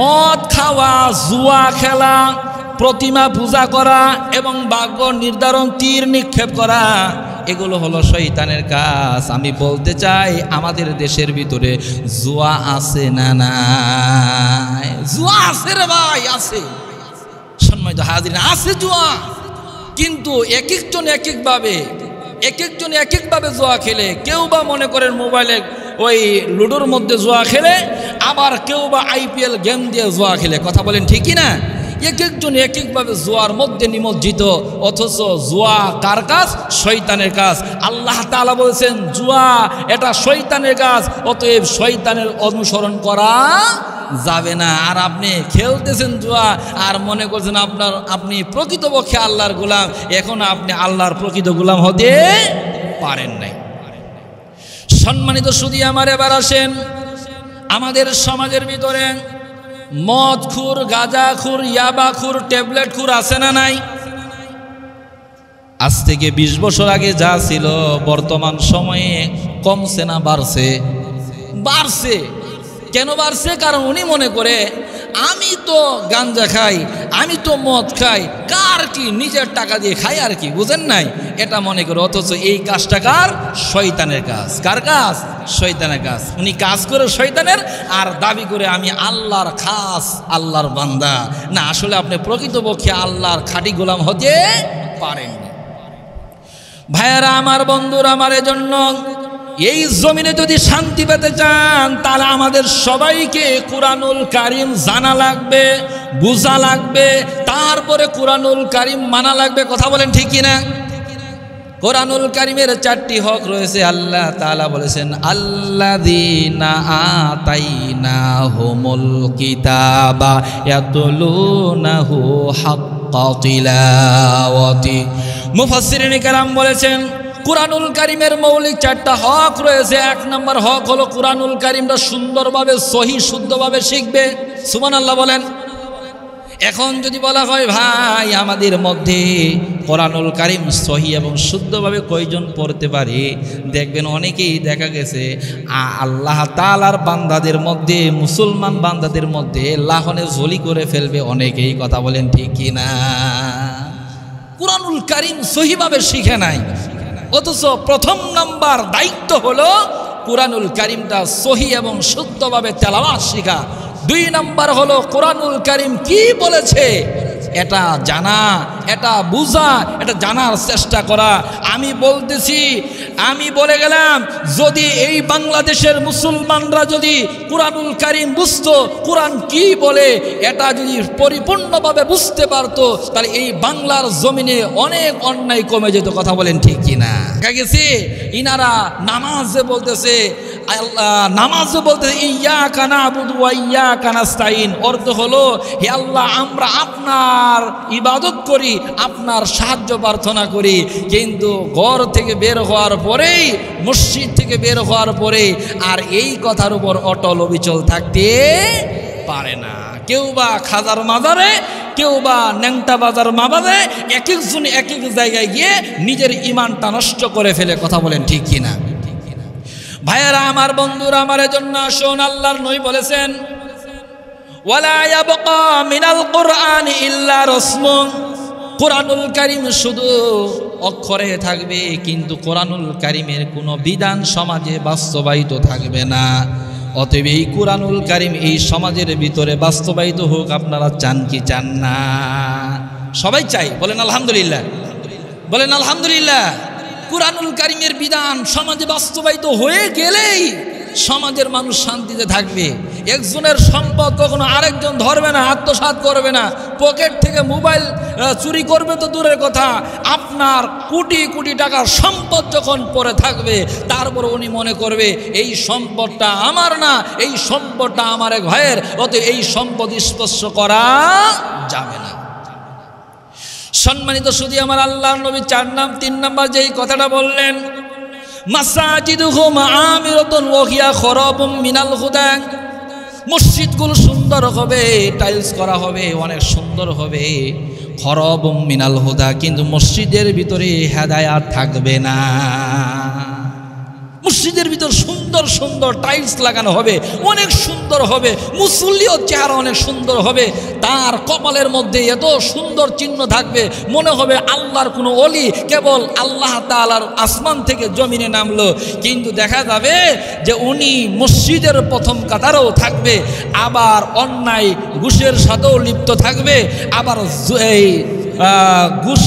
A: মদ খাওয়া, জুয়া খেলা, প্রতিমা পূজা করা এবং ভাগ্য নির্ধারণ, তীর নিক্ষেপ করা, এগুলো হলো শয়তানের কাজ। আমি বলতে চাই আমাদের দেশের ভিতরে জুয়া আছে না নাই? জুয়া আছে রে ভাই, আছে। সম্মানিত হাজিরিন, আছে জুয়া, কিন্তু এক একজন এক একভাবে জুয়া খেলে। কেউ বা মনে করেন মোবাইলে ওই লুডোর মধ্যে জুয়া খেলে, আবার কেউ বা IPL গেম দিয়ে জুয়া খেলে। কথা বলেন ঠিকই না? এক একজন এক একভাবে জুয়ার মধ্যে নিমজ্জিত, অথচ জুয়া কার কাজ? শয়তানের কাজ। আল্লাহ তাআলা বলেছেন জুয়া এটা শয়তানের কাজ, অতএব শয়তানের অনুসরণ করা যাবে না। আর আপনি খেলতেছেন জুয়া আর মনে করছেন আপনি প্রকৃতপক্ষে আল্লাহর গোলাম, এখন আপনি আল্লাহর প্রকৃত গোলাম হতে পারেন নাই। সম্মানিত সুধী আমার, এবার আসেন আমাদের সমাজের ভিতরে মদখুর, গাঁজাখুর, ইয়াবাখুর, ট্যাবলেটখুর আছে না নাই? আজ থেকে 20 বছর আগে যা ছিল বর্তমান সময়ে কমছে না বাড়ছে? বাড়ছে। কেন বাড়ছে? কারণ উনি মনে করে আমি তো গাঞ্জা খাই, আমি তো মদ খাই, কার কি, নিজের টাকা দিয়ে খাই আর কি, বুঝেন নাই, এটা মনে করে। অথচ এই কাজটা কার? শয়তানের কাজ। কার কাজ? শয়তানের কাজ। উনি কাজ করে শয়তানের, আর দাবি করে আমি আল্লাহর খাস, আল্লাহর বান্দা। না, আসলে আপনি প্রকৃতপক্ষে আল্লাহর খাঁটি গোলাম হতে পারেননি। ভাইয়েরা আমার, বন্ধুরা আমার, এজন্য এই জমিনে যদি শান্তি পেতে চান তাহলে আমাদের সবাইকে কুরআনুল কারীম জানা লাগবে, বুঝা লাগবে, তারপরে কুরআনুল কারীম মানা লাগবে। কথা বলেন ঠিক কিনা? কুরআনুল কারীমের 4টি হক রয়েছে। আল্লাহ তাআলা বলেছেন, আল্লাযীনা আতাইনাহুমুল কিতাবা ইয়াতলুনাহু হাক্কা তিলাওয়াতি। মুফাসসিরিনে কেরাম বলেছেন কুরআনুল কারীমের মৌলিক 4টা হক রয়েছে। 1 নম্বর হক হলো কুরআনুল কারীমটা সুন্দরভাবে, সহি শুদ্ধভাবে শিখবে। সুবহানাল্লাহ বলেন। এখন যদি বলা হয় ভাই আমাদের মধ্যে কুরআনুল কারীম সহি এবং শুদ্ধভাবে কয়জন পড়তে পারে, দেখবেন অনেকেই দেখা গেছে আল্লাহ তাআলার বান্দাদের মধ্যে, মুসলমান বান্দাদের মধ্যে লাহনে ঝলি করে ফেলবে অনেকেই। কথা বলেন ঠিক কিনা? কুরআনুল কারীম সহিভাবে শিখে নাই, অথচ প্রথম নাম্বার দায়িত্ব হলো কুরআনুল কারীমটা সহি এবং শুদ্ধভাবে তেলাওয়াত শেখা। 2 নাম্বার হলো কুরআনুল কারীম কি বলেছে এটা জানা, এটা বুঝা, এটা জানার চেষ্টা করা। আমি বলতেছি, আমি বলে গেলাম, যদি এই বাংলাদেশের মুসলমানরা যদি কুরআনুল কারীম বুঝতো, কোরআন কি বলে এটা যদি পরিপূর্ণভাবে বুঝতে পারতো, তাহলে এই বাংলার জমিনে অনেক অন্যায় কমে যেত। কথা বলেন ঠিক কিনা? দেখা গেছে ইনারা নামাজে বলতেছে, নামাজে বলতেছে ইয়্যাকা না'বুদু ওয়া ইয়্যাকা নাস্তাইন। অর্থ হলো, হে আল্লাহ আমরা আপনার ইবাদত করি, আপনার সাহায্য প্রার্থনা করি। কিন্তু ঘর থেকে বের হওয়ার পরেই, মসজিদ থেকে বের হওয়ার পরে আর এই কথার উপর অটল অবিচল থাকতে পারে না। কেউ বা খাজার মাজারে, কেউ বা ন্যাংটা বাজার মাবাদে, এক একজন এক এক জায়গায় গিয়ে নিজের ঈমানটা নষ্ট করে ফেলে। কথা বলেন ঠিক কিনা? ভাইয়েরা আমার, বন্ধুরা আমার, এজন্য আসুন, আল্লাহর নবী বলেছেন, ওয়ালা ইয়াবকা মিনাল কুরআনি ইল্লা রাসমুন। কুরআনুল কারীম শুধু অক্ষরে থাকবে, কিন্তু কুরআনুল কারীমের কোনো বিধান সমাজে বাস্তবায়িত থাকবে না। অতএব এই কুরআনুল কারীম এই সমাজের ভিতরে বাস্তবায়িত হোক। আপনারা চান কি চান না? সবাই চাই। বলেন আলহামদুলিল্লাহ, বলেন আলহামদুলিল্লাহ। কুরআনুল কারীমের বিধান সমাজে বাস্তবায়িত হয়ে গেলেই সমাজের মানুষ শান্তিতে থাকবে। একজনের সম্পদ কখনো আরেকজন ধরবে না, আত্মসাৎ করবে না। পকেট থেকে মোবাইল চুরি করবে তো দূরের কথা, আপনার কোটি কোটি টাকার সম্পদ যখন পড়ে থাকবে, তারপর উনি মনে করবে এই সম্পদটা আমার না, এই সম্পদটা আমার এক ভাইয়ের, অতএব এই সম্পদ স্পর্শ করা যাবে না। সম্মানিত শুধু আমার আল্লাহর নবী 3 নাম্বার যেই কথাটা বললেন, মাসাজিদুহুম আমিরাতুন ওয়া হিয়া খরাবুম মিনাল হুদা। মসজিদগুলো সুন্দর হবে, টাইলস করা হবে, অনেক সুন্দর হবে, খরাবুম মিনাল হুদা, কিন্তু মসজিদের ভিতরে হেদায়েত থাকবে না। মসজিদের ভিতর সুন্দর সুন্দর টাইলস লাগানো হবে, অনেক সুন্দর হবে, মুসল্লিও চেহারা অনেক সুন্দর হবে, তার কপালের মধ্যে এত সুন্দর চিহ্ন থাকবে, মনে হবে আল্লাহর কোনো ওলি কেবল আল্লাহ তাআলার আসমান থেকে জমিনে নামলো। কিন্তু দেখা যাবে যে উনি মসজিদের প্রথম কাতারেও থাকবে, আবার অন্যায় ঘুষের সাথেও লিপ্ত থাকবে, আবার ঘুষ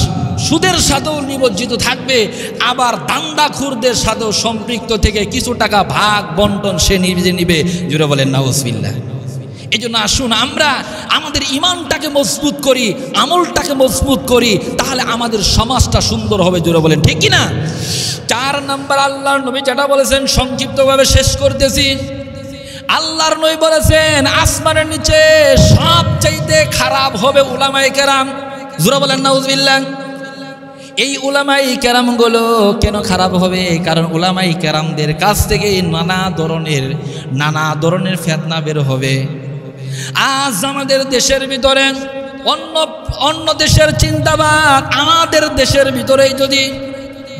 A: সুদের সাথেও নিমজ্জিত থাকবে, আবার দান্দাখুরদের সাথেও সম্পৃক্ত থেকে কিছু টাকা ভাগ বন্টন সে নিজে নিবে। জুড়ে বলেন নাউজুবিল্লাহ। এই জন্য আসুন আমরা আমাদের ঈমানটাকে মজবুত করি, আমলটাকে মজবুত করি, তাহলে আমাদের সমাজটা সুন্দর হবে। জুড়ে বলেন ঠিক কিনা? 4 নাম্বার আল্লাহর নবী যেটা বলেছেন, সংক্ষিপ্তভাবে শেষ করতেছি। আল্লাহর নবী বলেছেন আসমানের নিচে সবচাইতে খারাপ হবে উলামায়ে কেরাম। জুড়ে বলেন নাউজুবিল্লাহ। এই উলামাই কেরামগুলো কেন খারাপ হবে? কারণ উলামাই কেরামদের কাছ থেকে নানা ধরনের ফিতনা বের হবে। আজ আমাদের দেশের ভিতরে অন্য দেশের চিন্তাবাদ আমাদের দেশের ভিতরেই যদি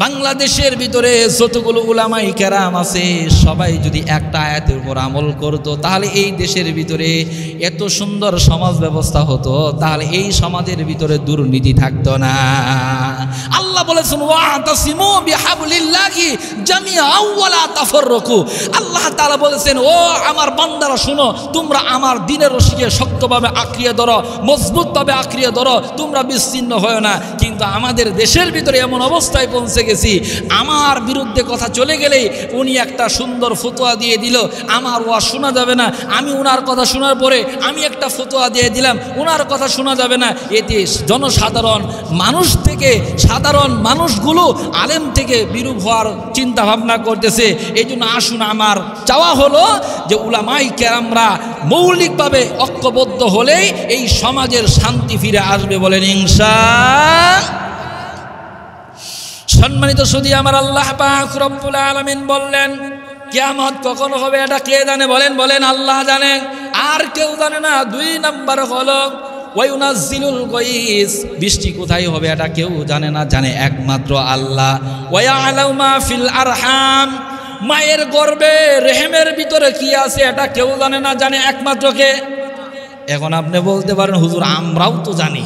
B: বাংলাদেশের ভিতরে যতগুলো উলামাই কেরাম আছে সবাই যদি একটা আয়াতের উপর আমল করত, তাহলে এই দেশের ভিতরে এত সুন্দর সমাজ ব্যবস্থা হতো, তাহলে এই সমাজের ভিতরে দুর্নীতি থাকতো না। আল্লাহ বলেছেন ওয়াতাসিমু বিহাবলিল্লাহি জামিআন ওয়া লা তাফাররাকু। আল্লাহ তাআলা বলেছেন, ও আমার বান্দারা শুনো, তোমরা আমার দ্বীনের রশিকে শক্তভাবে আঁকড়িয়ে ধরো, মজবুতভাবে আঁকড়িয়ে ধরো, তোমরা বিচ্ছিন্ন হয় না। কিন্তু আমাদের দেশের ভিতরে এমন অবস্থায় পৌঁছে গেছি, আমার বিরুদ্ধে কথা চলে গেলেই উনি একটা সুন্দর ফতোয়া দিয়ে দিল, আমার ওয়াজ শোনা যাবে না। আমি ওনার কথা শোনার পরে আমি একটা ফতোয়া দিয়ে দিলাম, ওনার কথা শোনা যাবে না। এতে জনসাধারণ মানুষ থেকে, সাধারণ মানুষগুলো আলেম থেকে বিরূপ হওয়ার চিন্তা ভাবনা করতেছে। এই জন্য আসুন, আমার চাওয়া হলো যে উলামাই কেরামরা মৌলিকভাবে ঐক্যবদ্ধ হলেই এই সমাজের শান্তি ফিরে আসবে, বলেন ইনশাআল্লাহ। সম্মানিত সুধী আমার, আল্লাহ পাক রব্বুল আলামিন বললেন, কিয়ামত কখন হবে এটা কে জানে? বলেন বলেন, আল্লাহ জানে, আর কেউ জানে না। 2 নাম্বার হলো ওয়ায়ুনাজ্জিলুল গায়স, বৃষ্টি কোথায় হবে এটা কেউ জানে না, জানে একমাত্র আল্লাহ। ওয়ায়ালামু মা ফিল আরহাম, মায়ের গর্ভে রেহেমের ভিতরে কি আছে এটা কেউ জানে না, জানে একমাত্র কে? এখন আপনি বলতে পারেন, হুজুর আমরাও তো জানি।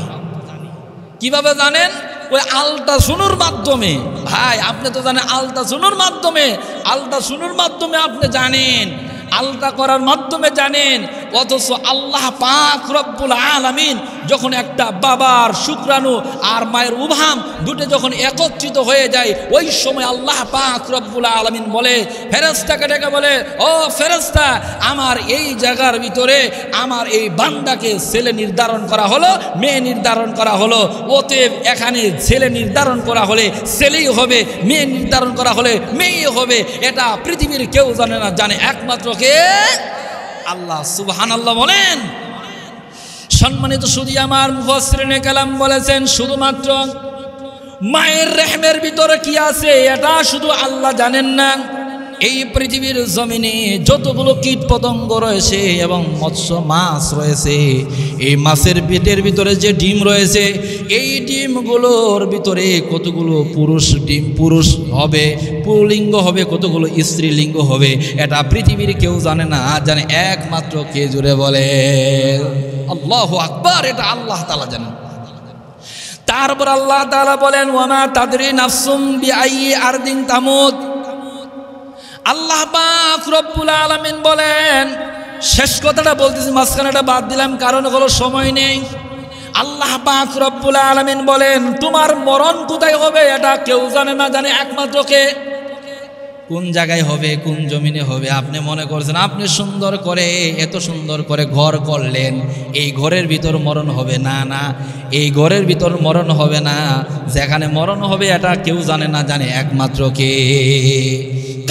B: কিভাবে জানেন? ওই আলট্রাসাউন্ডের মাধ্যমে। ভাই আপনি তো জানেন আলট্রাসাউন্ডের মাধ্যমে, আলট্রাসাউন্ডের মাধ্যমে আপনি জানেন, আলট্রা করার মাধ্যমে জানেন। অথচ আল্লাহ পাক রব্বুল আলামিন যখন একটা বাবার শুক্রাণু আর মায়ের উভাম দুটো যখন একত্রিত হয়ে যায়, ওই সময় আল্লাহ পাক রব্বুল আলামিন বলে, ফেরেশতাকে ডেকে বলে, ও ফেরেশতা, আমার এই জায়গার ভিতরে আমার এই বান্দাকে ছেলে নির্ধারণ করা হলো, মেয়ে নির্ধারণ করা হলো। অতএব এখানে ছেলে নির্ধারণ করা হলে ছেলেই হবে, মেয়ে নির্ধারণ করা হলে মেয়েই হবে। এটা পৃথিবীর কেউ জানে না, জানে একমাত্র কে? আল্লাহ। সুবহানাল্লাহ বলেন। সম্মানিত সুধী আমার, মুফাসসিরিনে কালাম বলেছেন, শুধুমাত্র মায়ের রেহমের ভিতরে কি আছে এটা শুধু আল্লাহ জানেন না, এই পৃথিবীর জমিনে যতগুলো কীট পতঙ্গ রয়েছে এবং মৎস্য মাছ রয়েছে, এই মাছের পেটের ভিতরে যে ডিম রয়েছে, এই ডিমগুলোর ভিতরে কতগুলো পুরুষ ডিম, পুরুষ হবে, পুল্লিঙ্গ হবে, কতগুলো স্ত্রীলিঙ্গ হবে, এটা পৃথিবীর কেউ জানে না, জানে একমাত্র কে? জুড়ে বলে আল্লাহু আকবার। এটা আল্লাহ তাআলা জানেন। তারপর আল্লাহ তাআলা বলেন, ওয়ামা তাদরি নাফসুম বিআইয়ি আরদিন তামুত। আল্লাহ পাক রব্বুল আলামিন বলেন, শেষ কথাটা বলতেছি, মাঝখানেটা বাদ দিলাম, কারণ হলো সময় নেই। আল্লাহ পাক রব্বুল আলামিন বলেন, তোমার মরণ কোথায় হবে এটা কেউ জানে না, জানে একমাত্র কে? কোন জায়গায় হবে, কোন জমিনে হবে? আপনি মনে করছেন আপনি সুন্দর করে, এত সুন্দর করে ঘর করলেন, এই ঘরের ভিতর মরণ হবে? না না, এই ঘরের ভিতর মরণ হবে না। যেখানে মরণ হবে এটা কেউ জানে না, জানে একমাত্র কে?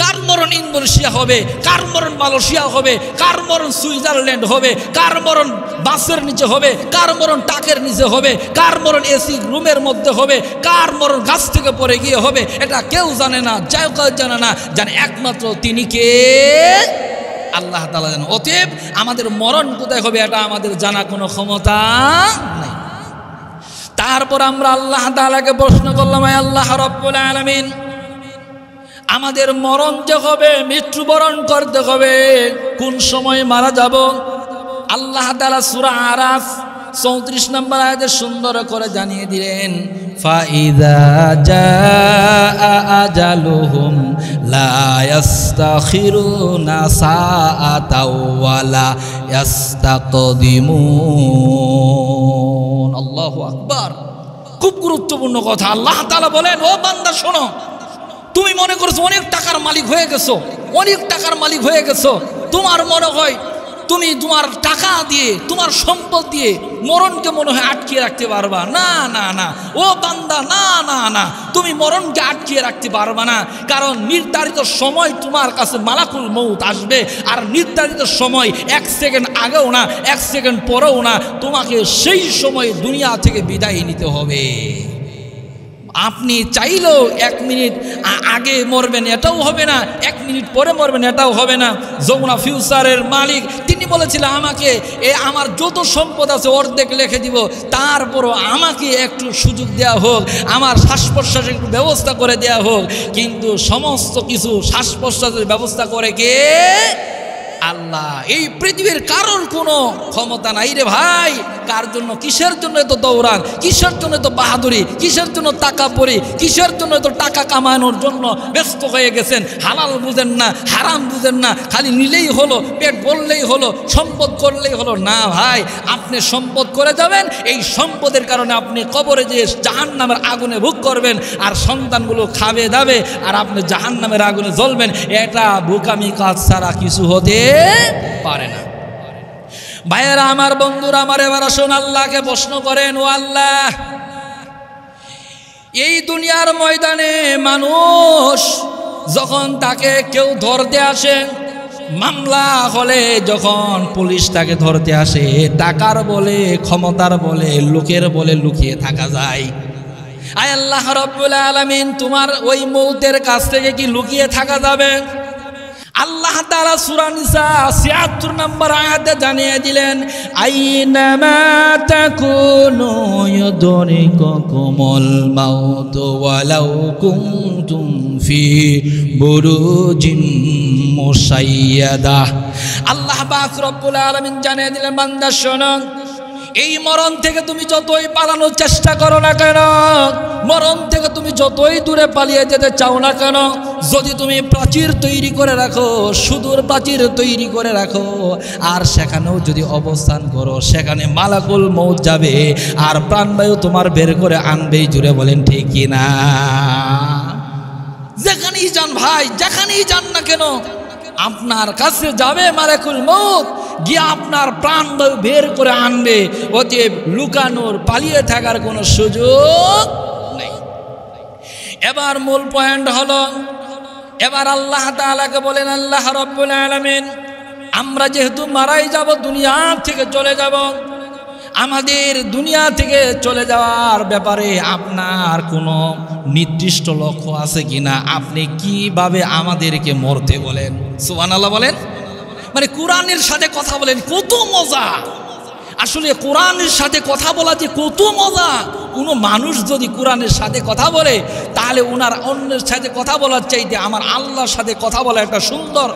B: কার মরণ ইন্দোনেশিয়া হবে, কার মরণ মালয়েশিয়া হবে, কার মরণ সুইজারল্যান্ড হবে, কার মরণ বাসের নিচে হবে, কার মরণ টাকের নিচে হবে, কার মরণ এসি রুমের মধ্যে হবে, কার মরণ গাছ থেকে পড়ে গিয়ে হবে, এটা কেউ জানে না, যাও কেউ জানে না, জানে একমাত্র তিনি কে? আল্লাহ তাআলা জানেন। অতএব আমাদের মরণ কোথায় হবে এটা আমাদের জানা কোনো ক্ষমতা নাই। তারপর আমরা আল্লাহ তাআলাকে প্রশ্ন করলাম, আয় আল্লাহ রাব্বুল আলামিন, আমাদের মরণ যে হবে, মৃত্যুবরণ করতে হবে, কোন সময় মারা যাব? আল্লাহ তাআলা সূরা আরাফ 34 নম্বর আয়াতে সুন্দর করে জানিয়ে দিলেন, ফাইদা জাআ আজালুহুম লা ইস্তাখিরুনা সাআতাও ওয়া লা ইস্তাকদিমুন। আল্লাহু আকবার। খুব গুরুত্বপূর্ণ কথা। আল্লাহ তাআলা বলেন, ও বান্দা শোনো, তুমি মনে করছো অনেক টাকার মালিক হয়ে গেছো, অনেক টাকার মালিক হয়ে গেছো, তোমার মনে হয় তুমি তোমার টাকা দিয়ে, তোমার সম্পদ দিয়ে মরণকে মনে হয় আটকিয়ে রাখতে পারবা। না না না, ও বান্দা, না না না, তুমি মরণকে আটকিয়ে রাখতে পারবা না। কারণ নির্ধারিত সময় তোমার কাছে মালাকুল মউত আসবে, আর নির্ধারিত সময় 1 সেকেন্ড আগেও না, 1 সেকেন্ড পরেও না, তোমাকে সেই সময় দুনিয়া থেকে বিদায় নিতে হবে।
A: আপনি চাইলেও 1 মিনিট আগে মরবেন এটাও হবে না, 1 মিনিট পরে মরবেন এটাও হবে না। যমুনা ফিউচারের মালিক তিনি বলেছিলেন আমাকে আমার যত সম্পদ আছে অর্ধেক লিখে দিব, তারপরও আমাকে একটু সুযোগ দেওয়া হোক, আমার শ্বাস প্রশ্বাসের একটু ব্যবস্থা করে দেওয়া হোক। কিন্তু সমস্ত কিছু শ্বাস প্রশ্বাসের ব্যবস্থা করে কে? আল্লাহ। এই পৃথিবীর কারোর কোনো ক্ষমতা নাই রে ভাই। কার জন্য, কিসের জন্য এত দৌড়ান, কিসের জন্য এত বাহাদুরি, কিসের জন্য টাকা পড়ি, কিসের জন্য এত টাকা কামানোর জন্য ব্যস্ত হয়ে গেছেন? হালাল বুঝেন না, হারাম বুঝেন না, খালি নিলেই হলো, পেট বললেই হলো, সম্পদ করলেই হলো। না ভাই, আপনি সম্পদ করে যাবেন, এই সম্পদের কারণে আপনি কবরে যেয়ে জাহান্নামের আগুনে ভোগ করবেন, আর সন্তানগুলো খাবে দাবে, আর আপনি জাহান্নামের আগুনে জ্বলবেন। এটা বোকামি কাজ ছাড়া কিছু হতে পারে না। ভাইয়েরা আমার, বন্ধুরা আমার, এবার আসুন আল্লাহকে প্রশ্ন করেন, ও আল্লাহ, এই দুনিয়ার ময়দানে মানুষ যখন তাকে কেউ ধরতে আসে, মামলা হলে যখন পুলিশ তাকে ধরতে আসে, টাকার বলে, ক্ষমতার বলে, লোকের বলে লুকিয়ে থাকা যায়। আয় আল্লাহ রাব্বুল আলামিন, তোমার ওই মৌতের কাছ থেকে কি লুকিয়ে থাকা যাবে? আল্লাহ তাআলা সূরা নিসা ৭৬ নম্বর আয়াতে জানিয়ে দিলেন, আইনামা তাকুনু ইউদরিকুকুমুল মাউত ওয়ালাউ কুনতুম ফি বুরুজিন মুশাইয়াদা। আল্লাহ পাক রব্বুল আলামিন জানিয়ে দিলেন, বান্দা শোনো, এই মরণ থেকে তুমি যতই পালানোর চেষ্টা করো না কেন, মরণ থেকে তুমি যতই দূরে পালিয়ে যেতে চাও না কেন, যদি তুমি প্রাচীর তৈরি করে রাখো, সুদূর প্রাচীর তৈরি করে রাখো, আর সেখানেও যদি অবস্থান করো, সেখানে মালাকুল মউত যাবে আর প্রাণবায়ু তোমার বের করে আনবেই। জুড়ে বলেন ঠিক কিনা? যেখানেই যান ভাই, যেখানেই যান না কেন, আপনার কাছে যাবে মালাকুল মউত, গিয়ে আপনার প্রাণ বের করে আনবে। অতএব লুকানোর, পালিয়ে থাকার কোনো সুযোগ নেই। এবার মূল পয়েন্ট হলো, এবার আল্লাহ তাআলাকে বলেন, আল্লাহ রাব্বুল আলামিন, আমরা যেহেতু মারাই যাব, দুনিয়া থেকে চলে যাব, আমাদের দুনিয়া থেকে চলে যাওয়ার ব্যাপারে আপনার কোনো নির্দিষ্ট লক্ষ্য আছে কিনা? আপনি কিভাবে আমাদেরকে মরতে বলেন? সুবহানাল্লাহ বলেন। মানে কোরআনের সাথে কথা বলেন, কত মজা! আসলে কোরআনের সাথে কথা বলা যে কত মজা। কোনো মানুষ যদি কোরআনের সাথে কথা বলে, তাহলে ওনার অন্যের সাথে কথা বলার চাইতে আমার আল্লাহর সাথে কথা বলা একটা সুন্দর,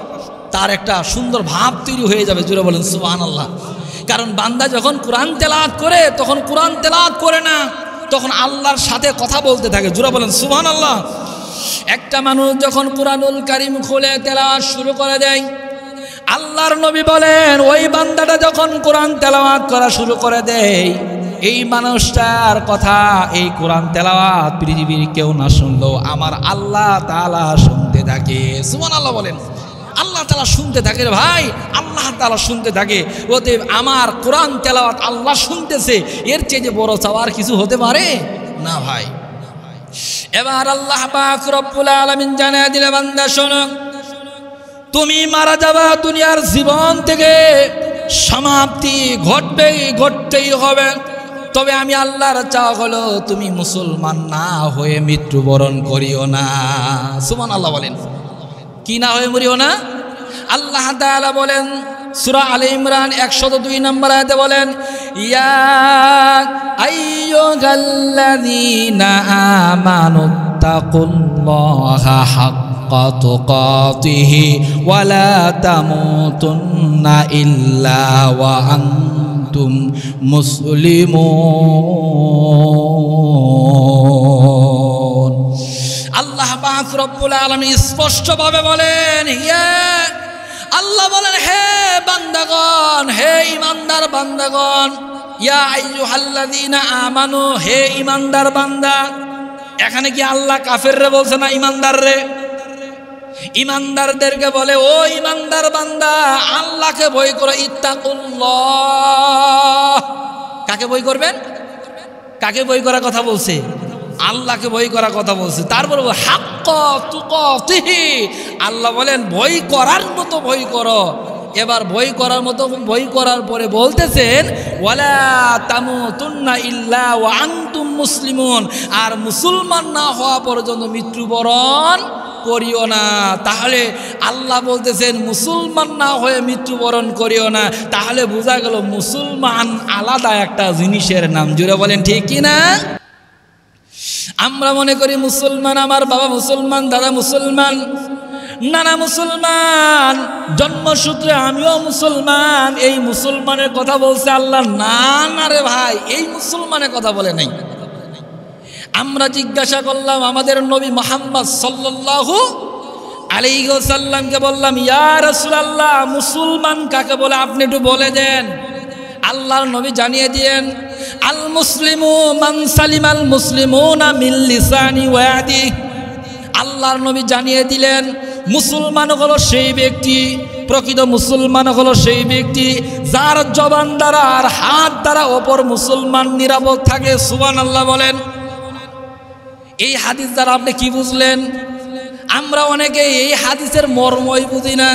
A: তার একটা সুন্দর ভাব তৈরি হয়ে যাবে। জোরে বলেন সুবহানাল্লাহ। কারণ বান্দা যখন কোরআন তেলাওয়াত করে, তখন কোরআন তেলাওয়াত করে না, তখন আল্লাহর সাথে কথা বলতে থাকে। জোরে বলেন সুবহানাল্লাহ। একটা মানুষ যখন কোরআনুল কারীম খুলে তেলাওয়াত শুরু করে দেয়, আল্লাহর নবী বলেন, ওই বান্দাটা যখন কোরআন তেলাওয়াত করা শুরু করে দেয়, এই মানুষটার কথা, এই কোরআন তেলাওয়াত পৃথিবীর কেউ না শুনলেও আমার আল্লাহ তাআলা শুনতে থাকে। সুবহানাল্লাহ বলেন। আল্লাহ তাআলা শুনতে থাকে রে ভাই, আল্লাহ তাআলা শুনতে থাকে। অতএব আমার কোরআন তেলাওয়াত আল্লাহ শুনতেছে, এর চেয়ে যে বড় চাওয়ার কিছু হতে পারে না ভাই। এবার আল্লাহ পাক রব্বুল আলামিন জানিয়ে দিলে, বান্দা শোনো, তুমি মারা যাবা, দুনিয়ার জীবন থেকে সমাপ্তি ঘটতেই হবে। তবে আমি আল্লাহর চাওয়া হলো তুমি মুসলমান না হয়ে মৃত্যুবরণ করিও না। সুবহানাল্লাহ বলেন। কি না হয়ে মরিও না? আল্লাহ তাআলা বলেন সূরা আলে ইমরান 102 নম্বর আয়াতে বলেন, ইয়া আইয়ুহাল্লাযীনা আমানুত্তাকুল্লাহা হাক্কা তুকাতিহি ওয়া লা তামুতুন্না ইল্লা ওয়া আনতুম মুসলিমুন। আল্লাহ পাক রব্বুল আলামিন স্পষ্টভাবে বলেন, আল্লাহ বলেন, হে বান্দাগণ, হে ইমানদার বান্দাগণ, ইয়া আইয়ুহাল্লাযীনা আমানু, হে ইমানদার বান্দা। এখানে কি আল্লাহ কাফেররে বলছে না ইমানদাররে? ইমানদারদেরকে বলে, ও ইমানদার বান্দা, আল্লাহকে ভয় করো। ইত্তাকুল্লাহ। কাকে ভয় করবেন? কাকে ভয় করার কথা বলছে? আল্লাহকে ভয় করার কথা বলছে। তারপর হাক্কা তুকাতিহি, আল্লাহ বলেন ভয় করার মতো ভয় করো। এবার বই করার মতো বই করার পরে বলতেছেন ওয়ালা তামুতুন্না ইল্লা ওয়া আনতুম মুসলিমুন, আর মুসলমান না হওয়া পর্যন্ত মৃত্যুবরণ করিও না। তাহলে আল্লাহ বলতেছেন মুসলমান না হয়ে মৃত্যুবরণ করিও না, তাহলে বোঝা গেল মুসলমান আলাদা একটা জিনিসের নাম। জুড়ে বলেন ঠিক কি না? আমরা মনে করি মুসলমান, আমার বাবা মুসলমান, দাদা মুসলমান, নানা মুসলমান, জন্মসূত্রে আমিও মুসলমান, এই মুসলমানের কথা বলছে আল্লাহ। না না রে ভাই, এই মুসলমানের কথা বলে নাই। আমরা জিজ্ঞাসা করলাম আমাদের নবী মুহাম্মদ সাল্লাল্লাহু আলাইহি ওয়াসাল্লামকে, বললাম ইয়া রাসূলুল্লাহ মুসলমান কাকে বলে, আপনি একটু বলে দেন। আল্লাহর নবী জানিয়ে দিয়েন আল মুসলিমু মান সালিমাল মুসলিমুনা মিন লিসানি ওয়া ইয়াদি। আল্লাহর নবী জানিয়ে দিলেন মুসলমান হলো সেই ব্যক্তি, প্রকৃত মুসলমান হলো সেই ব্যক্তি যার জবান দ্বারা আর হাত দ্বারা অপর মুসলমান নিরাপদ থাকে। সুবহানাল্লাহ বলেন। এই হাদিস দ্বারা আপনি কি বুঝলেন? আমরা অনেকে এই হাদিসের মর্মই বুঝি না।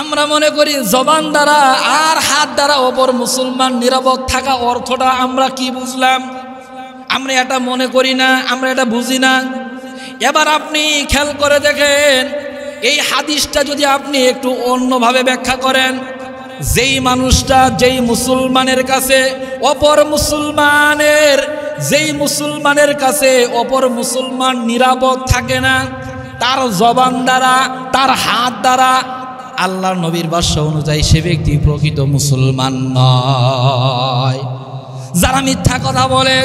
A: আমরা মনে করি জবান দ্বারা আর হাত দ্বারা অপর মুসলমান নিরাপদ থাকা অর্থটা আমরা কি বুঝলাম, আমরা এটা মনে করি না, আমরা এটা বুঝি না। এবার আপনি খেয়াল করে দেখেন এই হাদিসটা যদি আপনি একটু অন্যভাবে ব্যাখ্যা করেন, যেই মানুষটা যেই মুসলমানের কাছে অপর মুসলমান নিরাপদ থাকে না, তার জবান দ্বারা তার হাত দ্বারা, আল্লাহর নবীর ভাষ্য অনুযায়ী সে ব্যক্তি প্রকৃত মুসলমান নয়। যারা মিথ্যা কথা বলে,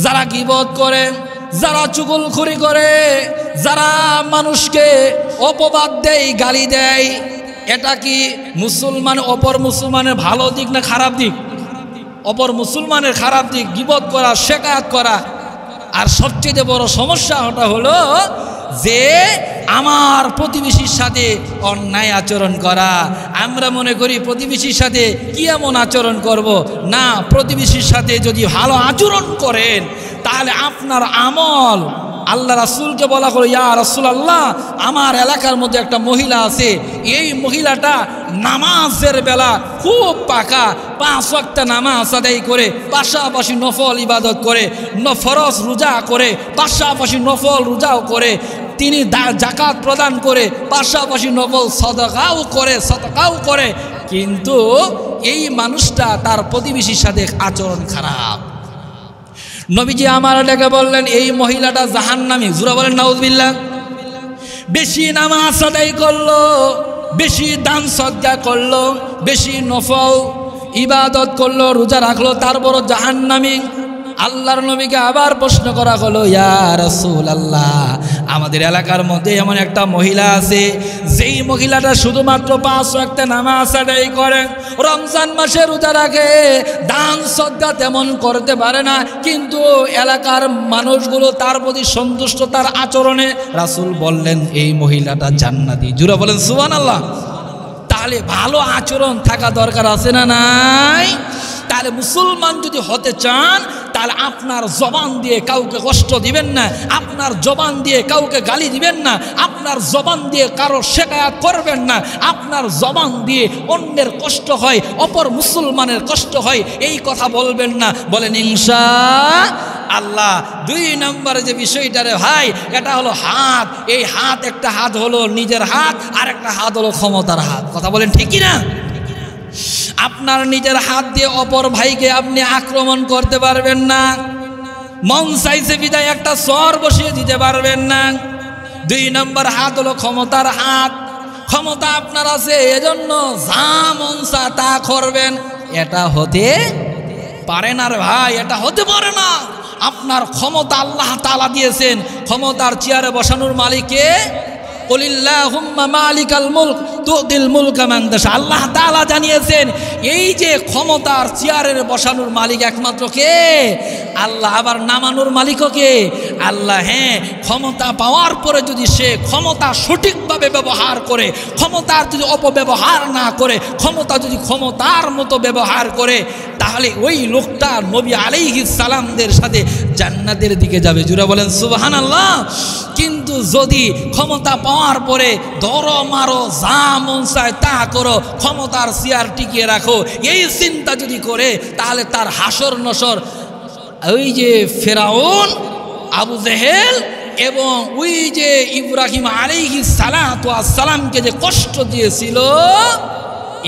A: যারা গীবত করে, যারা চুগলখড়ি করে, যারা মানুষকে অপবাদ দেয়, গালি দেয়, এটা কি মুসলমান অপর মুসলমানের ভালো দিক না খারাপ দিক? অপর মুসলমানের খারাপ দিক গীবত করা, শেকায়াত করা। আর সবচেয়ে বড় সমস্যাটা হলো যে আমার প্রতিবেশীর সাথে অন্যায় আচরণ করা। আমরা মনে করি প্রতিবেশীর সাথে কি এমন আচরণ করব না, প্রতিবেশীর সাথে যদি ভালো আচরণ করেন তাহলে আপনার আমল। আল্লাহ রাসূলকে বলা হলো ইয়া রাসূলুল্লাহ আমার এলাকার মধ্যে একটা মহিলা আছে, এই মহিলাটা নামাজের বেলা খুব পাকা, 5 ওয়াক্ত নামাজ আদায় করে, পাশাপাশি নফল ইবাদত করে, ফরজ রোজা করে, পাশাপাশি নফল রোজাও করে, তিনি যাকাত প্রদান করে, পাশাপাশি নফল সাদাকাও করে, কিন্তু এই মানুষটা তার প্রতিবেশীর সাথে আচরণ খারাপ। নবীজি আমার ডেকে বললেন এই মহিলাটা জাহান্নামী। জোরে বলেন নাউযুবিল্লাহ। বেশি নামাজ আদায় করলো, বেশি দান সদকা করলো, বেশি নফল ইবাদত করলো, রোজা রাখলো, তারপরও জাহান্নামী। আল্লাহর নবীকে আবার প্রশ্ন করা হলো ইয়া রাসূলুল্লাহ আমাদের এলাকার মধ্যে এমন একটা মহিলা আছে, যেই মহিলাটা শুধুমাত্র 5 ওয়াক্ত নামাজ আদায় করে, রমজান মাসে রোজা রাখে, দান সদকা তেমন করতে পারে না, কিন্তু এলাকার মানুষগুলো তার প্রতি সন্তুষ্ট তার আচরণে। রাসূল বললেন এই মহিলাটা জান্নাতি। জোরে বলেন সুবহানাল্লাহ। তাহলে ভালো আচরণ থাকা দরকার আছে না নাই? তাহলে মুসলমান যদি হতে চান তাহলে আপনার জবান দিয়ে কাউকে কষ্ট দিবেন না, আপনার জবান দিয়ে কাউকে গালি দিবেন না, আপনার জবান দিয়ে কারো শেকায়াত করবেন না, আপনার জবান দিয়ে অন্যের কষ্ট হয়, অপর মুসলমানের কষ্ট হয় এই কথা বলবেন না। বলেন ইনশাআল্লাহ। 2 নম্বরে যে বিষয়টা রে ভাই, এটা হলো হাত। এই হাত, একটা হাত হলো নিজের হাত, আর একটা হাত হলো ক্ষমতার হাত। কথা বলেন ঠিক কি না? আপনার নিজের হাত দিয়ে অপর ভাইকে আপনি আক্রমণ করতে পারবেন না, মন চাইছে বিদায় একটা চর বসিয়ে দিতে পারবেন না। 2 নম্বর হাত হলো ক্ষমতার হাত। ক্ষমতা আপনার আছে, এজন্য যা মন চা তা করবেন, এটা হতে পারে না রে ভাই, এটা হতে পারে না। আপনার ক্ষমতা আল্লাহ তাআলা দিয়েছেন, ক্ষমতার চেয়ারে বসানোর মালিক কে? কুলিল্লাহুম্মা মালিকাল মুলক তুদিল মুলকা মান তাশা। আল্লাহ তাআলা জানিয়েছেন এই যে ক্ষমতার চেয়ারের বসানোর মালিক একমাত্র কে? আল্লাহ। আবার নামানোর মালিকও কে? আল্লাহ। হ্যাঁ, ক্ষমতা পাওয়ার পরে যদি সে ক্ষমতা সঠিকভাবে ব্যবহার করে, ক্ষমতার যদি অপব্যবহার না করে, ক্ষমতা যদি ক্ষমতার মতো ব্যবহার করে, তাহলে ওই লোকটা নবী আলাইহিস সালামদের সাথে জান্নাতের দিকে যাবে। জোরে বলেন সুবহানাল্লাহ। কিন্তু কিন্তু যদি ক্ষমতা পাওয়ার পরে ধরো মারো যা মন চায় তা করো, ক্ষমতার চেয়ার টিকিয়ে রাখো, এই চিন্তা যদি করে, তাহলে তার হাসর নসর ওই যে ফেরাউন, আবু জেহেল এবং ওই যে ইব্রাহিম আলাইহিস সালামকে যে কষ্ট দিয়েছিল,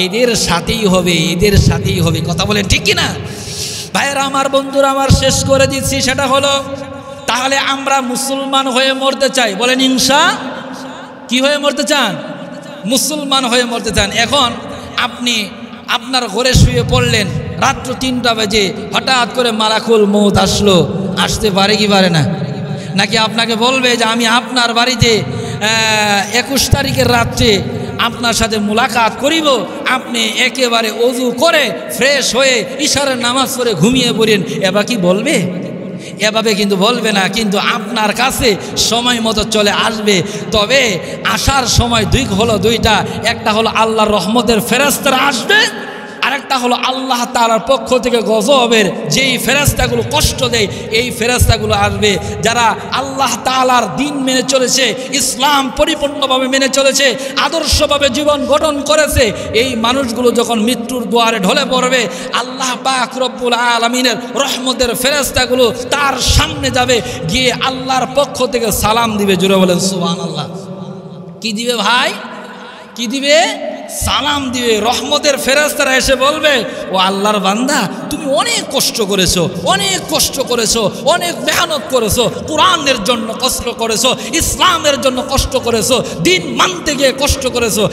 A: এদের সাথেই হবে, এদের সাথেই হবে। কথা বলেন ঠিক কিনা ভাইয়েরা আমার, বন্ধুরা আমার, শেষ করে দিচ্ছি। সেটা হলো, তাহলে আমরা মুসলমান হয়ে মরতে চাই, বলেন ইনশা কি হয়ে মরতে চান? মুসলমান হয়ে মরতে চান। এখন আপনি আপনার ঘরে শুয়ে পড়লেন, রাত্র 3টা বাজে হঠাৎ করে মালাকুল মউত আসলো। আসতে পারে কি পারে না? নাকি আপনাকে বলবে যে আমি আপনার বাড়িতে 21 তারিখের রাত্রে আপনার সাথে মুলাকাত করিব, আপনি একেবারে ওযু করে ফ্রেশ হয়ে ইশারের নামাজ পড়ে ঘুমিয়ে পড়েন, এবার কি বলবে? এভাবে কিন্তু বলবে না, কিন্তু আপনার কাছে সময় মতো চলে আসবে। তবে আসার সময় দুইটা, একটা হলো আল্লাহর রহমতের ফেরেশতারা আসবে, আরেকটা হলো আল্লাহ তাআলার পক্ষ থেকে গজবের যেই ফেরেশতাগুলো কষ্ট দেয়, এই ফেরেশতাগুলো আসবে। যারা আল্লাহ তাআলার দিন মেনে চলেছে, ইসলাম পরিপূর্ণভাবে মেনে চলেছে, আদর্শভাবে জীবন গঠন করেছে, এই মানুষগুলো যখন মৃত্যুর দুয়ারে ঢলে পড়বে, আল্লাহ পাক রব্বুল আলামিনের রহমতের ফেরেশতাগুলো তার সামনে যাবে, গিয়ে আল্লাহর পক্ষ থেকে সালাম দিবে। জোরে বলেন সুবহানাল্লাহ। কি দিবে ভাই? কি দিবে? সালাম দিবে। রহমতের ফেরেশতারা এসে বলবে, ও আল্লাহর বান্দা, তুমি অনেক কষ্ট করেছো, অনেক কষ্ট করেছো, অনেক মেহনত করেছো, কোরআনের জন্য কষ্ট করেছো, ইসলামের জন্য কষ্ট করেছো, দিন মানতে গিয়ে কষ্ট করেছো,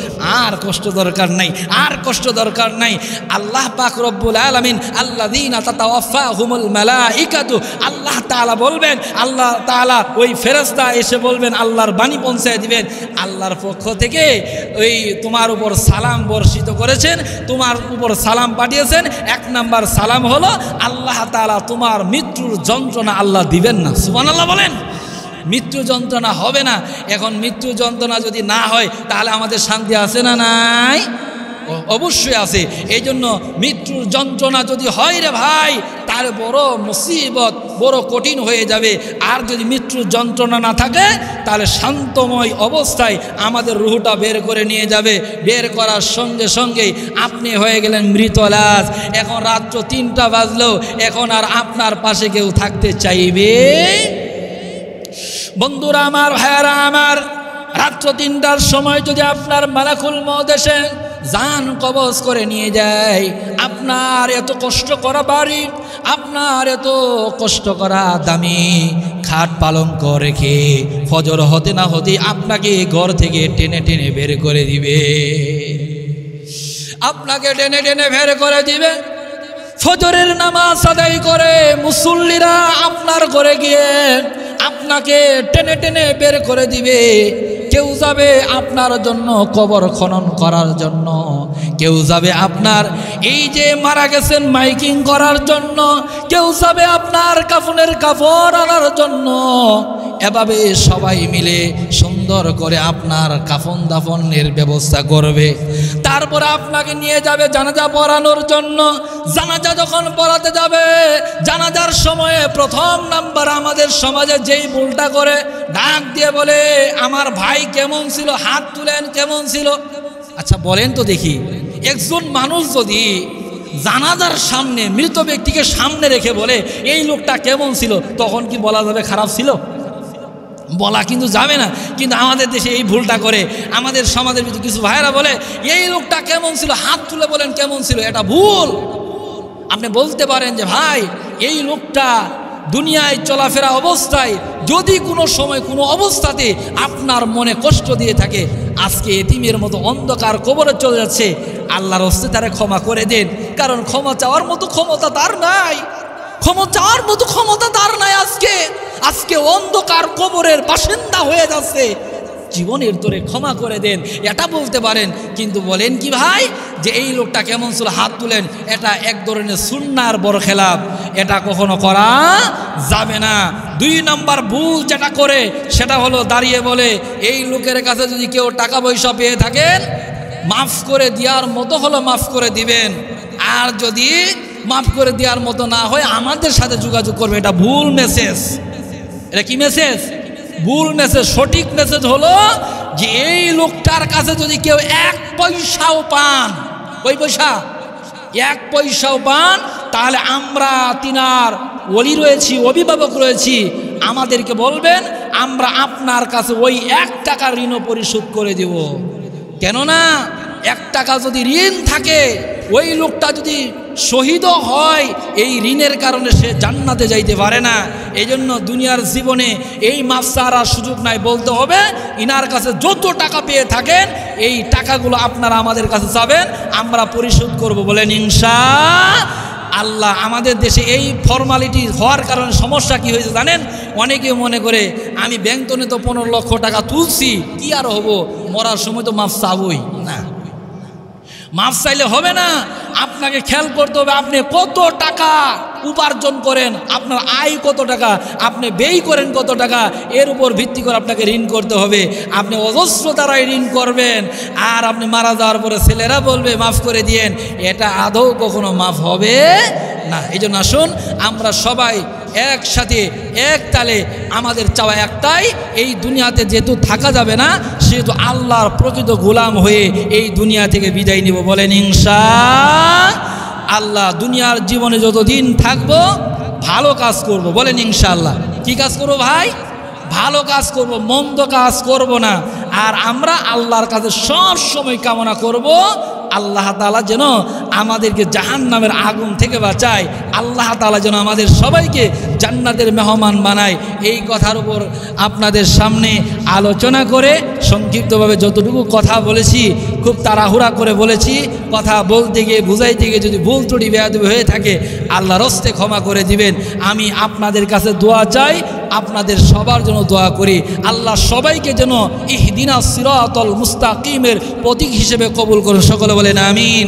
A: আর কষ্ট দরকার নাই, আর কষ্ট দরকার নাই। আল্লাহ পাক রব্বুল আলামিন আল্লাযীনা তাতাওয়াফাহুমুল মালাইকাতু, আল্লাহ তাআলা বলবেন, আল্লাহ তাআলা ওই ফেরেশতা এসে বলবেন, আল্লাহর বাণী পৌঁছায় দিবেন, আল্লাহর পক্ষ থেকে ওই তোমার উপর সালাম বর্ষিত করেছেন, তোমার উপর সালাম পাঠিয়েছেন। 1 নাম্বার সালাম হলো, আল্লাহ তাআলা তোমার মৃত্যুর যন্ত্রণা আল্লাহ দিবেন না। সুবহানাল্লাহ বলেন। মৃত্যু যন্ত্রণা হবে না। এখন মৃত্যু যন্ত্রণা যদি না হয়, তাহলে আমাদের শান্তি আছে না নাই? অবশ্যই আছে। এই জন্য মৃত্যুর যন্ত্রণা যদি হয় রে ভাই, তাহলে বড় মুসিবত, বড় কঠিন হয়ে যাবে। আর যদি মৃত্যুর যন্ত্রণা না থাকে, তাহলে শান্তময় অবস্থায় আমাদের রুহটা বের করে নিয়ে যাবে। বের করার সঙ্গে সঙ্গেই আপনি হয়ে গেলেন মৃত লাশ। এখন রাত্র 3টা বাজলেও এখন আর আপনার পাশে কেউ থাকতে চাইবে? বন্ধুরা আমার, ভাইয়ারা আমার, রাত্র 3টার সময় যদি আপনার মালাকুল মউত এসে জান কবজ করে নিয়ে যায়, আপনার এত কষ্ট করা বাড়ি, আপনার এত কষ্ট করা দামি খাট পালঙ্ক রেখে ফজর হতে না হতে আপনাকে ঘর থেকে টেনে টেনে বের করে দিবে, আপনাকে টেনে টেনে বের করে দিবে। ফজরের নামাজ আদায় করে মুসল্লিরা আপনার ঘরে গিয়ে আপনাকে টেনে টেনে বের করে দিবে। কেউ যাবে আপনার জন্য কবর খনন করার জন্য, কেউ যাবে আপনার এই যে মারা গেছেন মাইকিং করার জন্য, কেউ যাবে আপনার কাফনের কাপড় আনার জন্য। এভাবে সবাই মিলে সুন্দর করে আপনার কাফন দাফনের ব্যবস্থা করবে। তারপরে আপনাকে নিয়ে যাবে জানাজা পড়ানোর জন্য। জানাজা যখন পড়াতে যাবে, জানাজার সময়ে 1 নাম্বার আমাদের সমাজে যেই ভুলটা করে, ডাক দিয়ে বলে, আমার ভাই কেমন ছিল, হাত তুলেন, কেমন ছিল। আচ্ছা বলেন তো দেখি, একজন মানুষ যদি জানাজার সামনে মৃত ব্যক্তিকে সামনে রেখে বলে এই লোকটা কেমন ছিল, তখন কি বলা যাবে খারাপ ছিল? বলা কিন্তু যাবে না। কিন্তু আমাদের দেশে এই ভুলটা করে। আমাদের সমাজের ভিতরে কিছু ভাইরা বলে এই লোকটা কেমন ছিল, হাত তুলে বলেন কেমন ছিল। এটা ভুল। আপনি বলতে পারেন যে ভাই, এই লোকটা দুনিয়ায় চলাফেরা অবস্থায় যদি কোনো সময় কোনো অবস্থাতে আপনার মনে কষ্ট দিয়ে থাকে, আজকে এতিমের মতো অন্ধকার কবরে চলে যাচ্ছে, আল্লাহর হস্তে তারা ক্ষমা করে দেন। কারণ ক্ষমা চাওয়ার মতো ক্ষমতা তার নাই, ক্ষমা চাওয়ার মতো ক্ষমতা তার নাই। আজকে অন্ধকার কবরের বাসিন্দা হয়ে যাচ্ছে, জীবনের তোরে ক্ষমা করে দেন, এটা বলতে পারেন। কিন্তু বলেন কি ভাই যে এই লোকটা কেমন ছিল, হাত তুলেন, এটা এক ধরনের সুন্নাহর বড় খেলাপ, এটা কখনো করা যাবে না। 2 নাম্বার ভুল যেটা করে সেটা হলো দাঁড়িয়ে বলে এই লোকের কাছে যদি কেউ টাকা পয়সা পেয়ে থাকেন, মাফ করে দেওয়ার মতো হলো মাফ করে দিবেন, আর যদি মাফ করে দেওয়ার মতো না হয় আমাদের সাথে যোগাযোগ করবে। এটা ভুল মেসেজ। এটা কি মেসেজ? ভুল মেসেজ। সঠিক মেসেজ হলো যে এই লোকটার কাছে যদি কেউ 1 পয়সাও পান, কই পয়সা, 1 পয়সাও পান, তাহলে আমরা তিনার ওলি রয়েছি, অভিভাবক রয়েছি, আমাদেরকে বলবেন, আমরা আপনার কাছে ওই 1 টাকার ঋণ পরিশোধ করে দেব। কেননা 1 টাকা যদি ঋণ থাকে, ওই লোকটা যদি শহীদও হয়, এই ঋণের কারণে সে জান্নাতে যাইতে পারে না। এই জন্য দুনিয়ার জীবনে এই মাফ ছাড়ার সুযোগ নাই, বলতে হবে ইনার কাছে যত টাকা পেয়ে থাকেন এই টাকাগুলো আপনারা আমাদের কাছে চাবেন, আমরা পরিশোধ করব। বলেন ইনশাআল্লাহ। আমাদের দেশে এই ফর্মালিটি হওয়ার কারণে সমস্যা কি হয়েছে জানেন? অনেকে মনে করে আমি ব্যাংকনে তো 15 লক্ষ টাকা তুলছি, কি আর হবো, মরার সময় তো মাফ চাবই না। মাফ চাইলে হবে না, আপনাকে খেয়াল করতে হবে আপনি কত টাকা উপার্জন করেন, আপনার আয় কত টাকা, আপনি ব্যয় করেন কত টাকা, এর উপর ভিত্তি করে আপনাকে ঋণ করতে হবে। আপনি অজস্র দ্বারাই ঋণ করবেন, আর আপনি মারা যাওয়ার পরে ছেলেরা বলবে মাফ করে দিয়েন, এটা আদৌ কখনো মাফ হবে না। এই জন্য আসুন আমরা সবাই একসাথে এক তালে, আমাদের চাওয়া একটাই, এই দুনিয়াতে যেহেতু থাকা যাবে না, সেহেতু আল্লাহর প্রকৃত গোলাম হয়ে এই দুনিয়া থেকে বিদায় নিব। বলেন ইনশাআল্লাহ। দুনিয়ার জীবনে যতদিন থাকবো ভালো কাজ করব। বলেন ইনশাআল্লাহ। কি কাজ করব ভাই? ভালো কাজ করব, মন্দ কাজ করব না। আর আমরা আল্লাহর কাছে সব সময় কামনা করব আল্লাহ তাআলা যেন আমাদেরকে জাহান্নামের আগুন থেকে বাঁচায়, আল্লাহ তাআলা যেন আমাদের সবাইকে জান্নাতের মেহমান বানায়। এই কথার উপর আপনাদের সামনে আলোচনা করে সংক্ষিপ্তভাবে যতটুকু কথা বলেছি, খুব তাড়াহুড়া করে বলেছি, কথা বলতে গিয়ে বুঝাইতে গিয়ে যদি ভুল ত্রুটি বেয়াদবি হয়ে থাকে আল্লাহর হস্তে ক্ষমা করে দিবেন। আমি আপনাদের কাছে দোয়া চাই, আপনাদের সবার জন্য দোয়া করি, আল্লাহ সবাইকে যেন ইহদিনাস সিরাতাল মুস্তাকিমের প্রতীক হিসেবে কবুল করুন। সকলে বলেন আমিন।